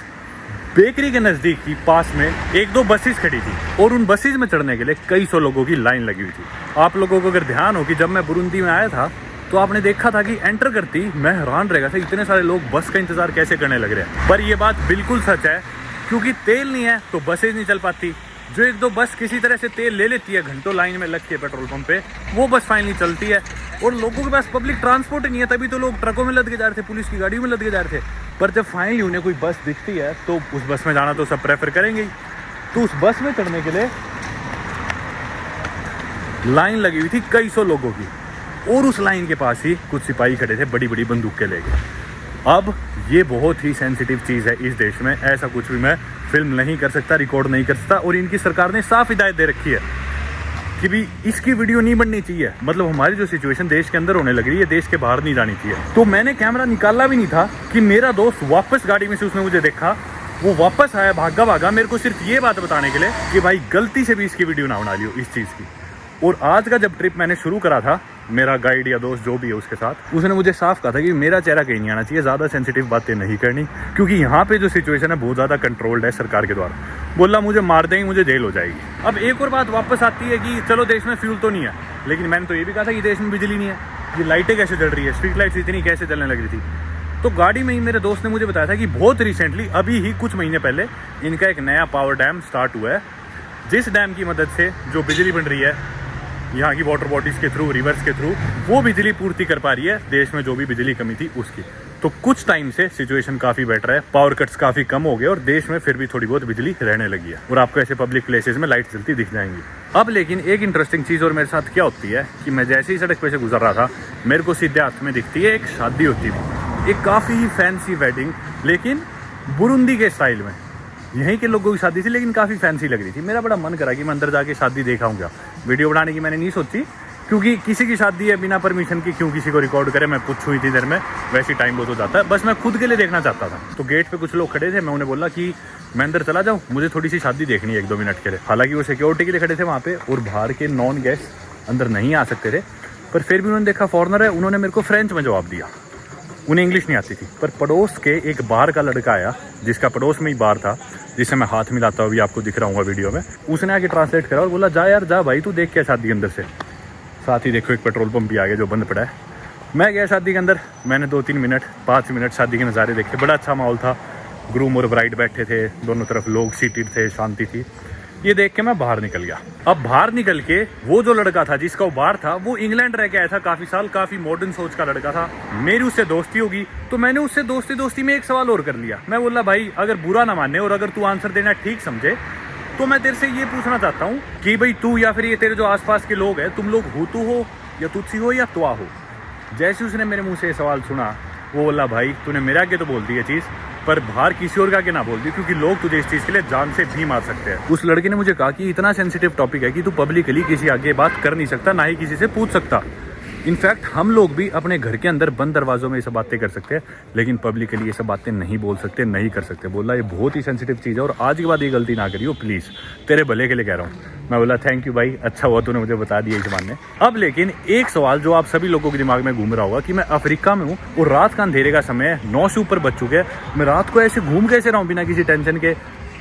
बेकरी के नज़दीक ही पास में 1-2 बसेस खड़ी थी, और उन बसेस में चढ़ने के लिए कई सौ लोगों की लाइन लगी हुई थी। आप लोगों को अगर ध्यान हो कि जब मैं बुरुंदी में आया था, तो आपने देखा था कि एंटर करती मैं हैरान रह गया था, इतने सारे लोग बस का इंतज़ार कैसे करने लग रहे हैं। पर ये बात बिल्कुल सच है, क्योंकि तेल नहीं है तो बसेज नहीं चल पाती। जो 1-2 बस किसी तरह से तेल ले लेती है, घंटों लाइन में लग के पेट्रोल पंप पे, वो बस फाइनली चलती है। और लोगों के पास पब्लिक ट्रांसपोर्ट नहीं है, तभी तो लोग ट्रकों में लद के जा रहे थे, पुलिस की गाड़ियों में लद के जा रहे थे। पर जब फाइनली उन्हें कोई बस दिखती है, तो उस बस में जाना तो सब प्रेफर करेंगे ही। तो उस बस में चढ़ने के लिए लाइन लगी हुई थी कई सौ लोगों की, और उस लाइन के पास ही कुछ सिपाही खड़े थे बड़ी बड़ी बंदूकें लेके। अब ये बहुत ही सेंसिटिव चीज़ है इस देश में, ऐसा कुछ भी मैं फिल्म नहीं कर सकता, रिकॉर्ड नहीं कर सकता। और इनकी सरकार ने साफ हिदायत दे रखी है कि भी इसकी वीडियो नहीं बननी चाहिए। मतलब हमारी जो सिचुएशन देश के अंदर होने लग रही है, देश के बाहर नहीं जानी चाहिए। तो मैंने कैमरा निकाला भी नहीं था कि मेरा दोस्त वापस गाड़ी में से, उसने मुझे देखा, वो वापस आया भागा मेरे को सिर्फ ये बात बताने के लिए कि भाई गलती से भी इसकी वीडियो ना बना लियो इस चीज़ की। और आज का जब ट्रिप मैंने शुरू करा था, मेरा गाइड या दोस्त जो भी है उसके साथ, उसने मुझे साफ कहा था कि मेरा चेहरा कहीं नहीं आना चाहिए, ज़्यादा सेंसिटिव बातें नहीं करनी, क्योंकि यहाँ पे जो सिचुएशन है बहुत ज़्यादा कंट्रोल्ड है सरकार के द्वारा। बोला मुझे मार देंगे, मुझे जेल हो जाएगी। अब एक और बात वापस आती है कि चलो देश में फ्यूल तो नहीं है, लेकिन मैंने तो ये भी कहा था कि देश में बिजली नहीं है, ये लाइटें कैसे जल रही है, स्ट्रीट लाइट्स इतनी कैसे जलने लग रही थी। तो गाड़ी में ही मेरे दोस्त ने मुझे बताया था कि बहुत रिसेंटली, अभी ही कुछ महीने पहले, इनका एक नया पावर डैम स्टार्ट हुआ है, जिस डैम की मदद से जो बिजली बन रही है यहाँ की वाटर बॉडीज़ के थ्रू, रिवर्स के थ्रू, वो बिजली पूर्ति कर पा रही है देश में जो भी बिजली कमी थी उसकी। तो कुछ टाइम से सिचुएशन काफ़ी बेटर है, पावर कट्स काफ़ी कम हो गए और देश में फिर भी थोड़ी बहुत बिजली रहने लगी है, और आपको ऐसे पब्लिक प्लेसेस में लाइट जलती दिख जाएंगी। अब लेकिन एक इंटरेस्टिंग चीज़ और मेरे साथ क्या होती है कि मैं जैसे ही सड़क पे से गुजर रहा था, मेरे को सीधे हाथ में दिखती है एक शादी होती थी, एक काफ़ी ही फैंसी वेडिंग, लेकिन बुरुंदी के स्टाइल में। यहीं के लोगों की शादी थी, लेकिन काफ़ी फैंसी लग रही थी। मेरा बड़ा मन करा कि मैं अंदर जाके शादी देखाऊंगा। वीडियो बनाने की मैंने नहीं सोची, क्योंकि किसी की शादी है बिना परमिशन की क्यों किसी को रिकॉर्ड करे, मैं पूछूँ इतनी देर में, वैसे टाइम बहुत हो जाता है। बस मैं खुद के लिए देखना चाहता था। तो गेट पे कुछ लोग खड़े थे, मैं उन्हें बोला कि मैं अंदर चला जाऊँ, मुझे थोड़ी सी शादी देखनी है 1-2 मिनट के लिए। हालांकि वो सिक्योरिटी के लिए खड़े थे वहाँ पे, और बाहर के नॉन गेस्ट अंदर नहीं आ सकते थे, पर फिर भी उन्होंने देखा फॉरनर है, उन्होंने मेरे को फ्रेंच में जवाब दिया। उन्हें इंग्लिश नहीं आती थी, पर पड़ोस के एक बार का लड़का आया, जिसका पड़ोस में ही बार था, जिसे मैं हाथ मिलाता हुआ भी आपको दिख रहा हूँ वीडियो में। उसने आके ट्रांसलेट करा और बोला, जा यार जा भाई, तू देख क्या शादी के अंदर से। साथ ही देखो एक पेट्रोल पंप भी आ गया जो बंद पड़ा है। मैं गया शादी के अंदर, मैंने 2-3 मिनट 5 मिनट शादी के नज़ारे देखे। बड़ा अच्छा माहौल था, ग्रूम और ब्राइड बैठे थे, दोनों तरफ लोग सीटेड थे, शांति थी। ये देख के मैं बाहर निकल गया। अब बाहर निकल के वो जो लड़का था जिसका वो बार था, वो इंग्लैंड रह के आया था काफ़ी साल, काफ़ी मॉडर्न सोच का लड़का था। मेरी उससे दोस्ती होगी, तो मैंने उससे दोस्ती में एक सवाल और कर लिया। मैं बोला, भाई अगर बुरा ना माने और अगर तू आंसर देना ठीक समझे, तो मैं तेरे से ये पूछना चाहता हूँ कि भाई तू या फिर ये तेरे जो आसपास के लोग हैं, तुम लोग हुतू हो या तुत्सी हो या त्वा हो। जैसे उसने मेरे मुँह से ये सवाल सुना, वो बोला, भाई तूने मेरे आगे तो बोल दी ये चीज़, पर बाहर किसी और का आगे ना बोल दी, क्योंकि लोग तुझे इस चीज के लिए जान से भी मार सकते हैं। उस लड़के ने मुझे कहा कि इतना सेंसिटिव टॉपिक है कि तू पब्लिकली किसी आगे बात कर नहीं सकता, ना ही किसी से पूछ सकता। इनफैक्ट हम लोग भी अपने घर के अंदर बंद दरवाजों में ये सब बातें कर सकते हैं, लेकिन पब्लिकली ये सब बातें नहीं बोल सकते, नहीं कर सकते। बोला ये बहुत ही सेंसिटिव चीज़ है और आज के बाद ये गलती ना करियो प्लीज़, तेरे भले के लिए कह रहा हूँ। मैं बोला थैंक यू भाई, अच्छा हुआ तूने मुझे बता दिया इस ज़बान में। अब लेकिन एक सवाल जो आप सभी लोगों के दिमाग में घूम रहा होगा कि मैं अफ्रीका में हूँ और रात का अंधेरे का समय है, 9 से ऊपर बज चुके हैं, मैं रात को ऐसे घूम कैसे रहा हूँ बिना किसी टेंशन के,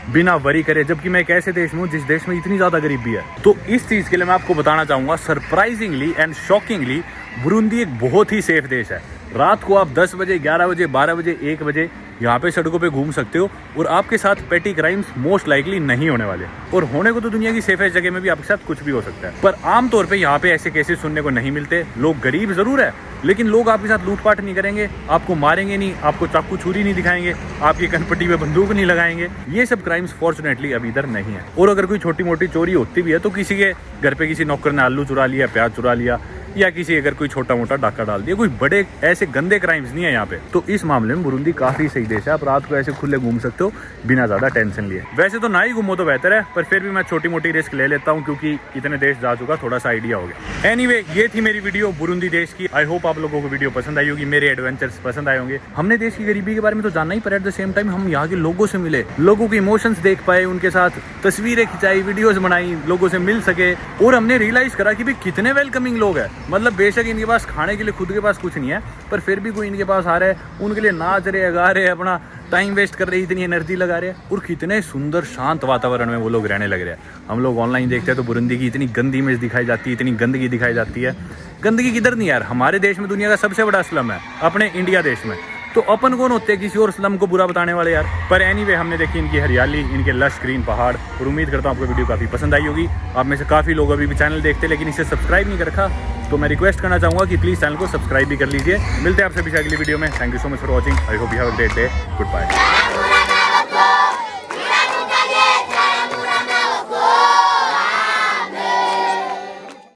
बिना वरी करे, जबकि मैं एक ऐसे देश में हूँ जिस देश में इतनी ज़्यादा गरीबी है। तो इस चीज़ के लिए मैं आपको बताना चाहूँगा सरप्राइजिंगली एंड शॉकिंगली बुरुंदी एक बहुत ही सेफ देश है। रात को आप 10 बजे, 11 बजे, 12 बजे, 1 बजे यहाँ पे सड़कों पे घूम सकते हो और आपके साथ पेटी क्राइम्स मोस्ट लाइकली नहीं होने वाले, और होने को तो दुनिया की सेफेस्ट जगह में भी आपके साथ कुछ भी हो सकता है। पर आमतौर पे यहाँ पे ऐसे केसेस सुनने को नहीं मिलते। लोग गरीब जरूर है, लेकिन लोग आपके साथ लूटपाट नहीं करेंगे, आपको मारेंगे नहीं, आपको चाकू छुरी नहीं दिखाएंगे, आपकी कनपट्टी में बंदूक नहीं लगाएंगे। ये सब क्राइम्स फॉर्चुनेटली अभी इधर नहीं है। और अगर कोई छोटी मोटी चोरी होती भी है तो किसी के घर पे किसी नौकर ने आलू चुरा लिया, प्याज चुरा लिया, या किसी अगर कोई छोटा मोटा डाका डाल दिया, कोई बड़े ऐसे गंदे क्राइम्स नहीं है यहाँ पे। तो इस मामले में बुरुंदी काफी सही देश है। आप रात को ऐसे खुले घूम सकते हो बिना ज्यादा टेंशन लिए। वैसे तो ना ही घूमो तो बेहतर है, पर फिर भी मैं छोटी मोटी रिस्क ले लेता हूँ क्योंकि इतने देश जा चुका, थोड़ा सा आइडिया हो गया। एनीवे, ये थी मेरी वीडियो बुरुंदी देश की। आई होप आप लोगों को वीडियो पसंद आई होगी, मेरे एडवेंचर्स पसंद आए होंगे। हमने देश की गरीबी के बारे में तो जानना ही, पर एट द सेम टाइम हम यहाँ के लोगों से मिले, लोगों के इमोशंस देख पाए, उनके साथ तस्वीरें खिंचाई, वीडियोस बनाई, लोगों से मिल सके, और हमने रियलाइज करा कि भाई कितने वेलकमिंग लोग हैं। मतलब बेशक इनके पास खाने के लिए खुद के पास कुछ नहीं है, पर फिर भी कोई इनके पास आ रहा है, उनके लिए नाच रहे, गा रहे, अपना टाइम वेस्ट कर रहे, इतनी एनर्जी लगा रहे हैं, और कितने सुंदर शांत वातावरण में वो लोग रहने लग रहे हैं। हम लोग ऑनलाइन देखते हैं तो बुरुंदी की इतनी गंदी इमेज दिखाई जाती है, इतनी गंदगी दिखाई जाती है। गंदगी किधर नहीं यार, हमारे देश में दुनिया का सबसे बड़ा स्लम है, अपने इंडिया देश में। तो अपन कौन होते हैं किसी और स्लम को बुरा बताने वाले यार। पर एनीवे, हमने देखी इनकी हरियाली, इनके लश ग्रीन पहाड़, और उम्मीद करता हूँ आपको वीडियो काफ़ी पसंद आई होगी। आप में से काफ़ी लोग अभी भी चैनल देखते लेकिन इसे सब्सक्राइब नहीं कर रखा, तो मैं रिक्वेस्ट करना चाहूँगा कि प्लीज़ चैनल को सब्सक्राइब भी कर लीजिए। मिलते हैं आपसे अगली वीडियो में। Thank you so much for watching. I hope you have a great day. Good bye.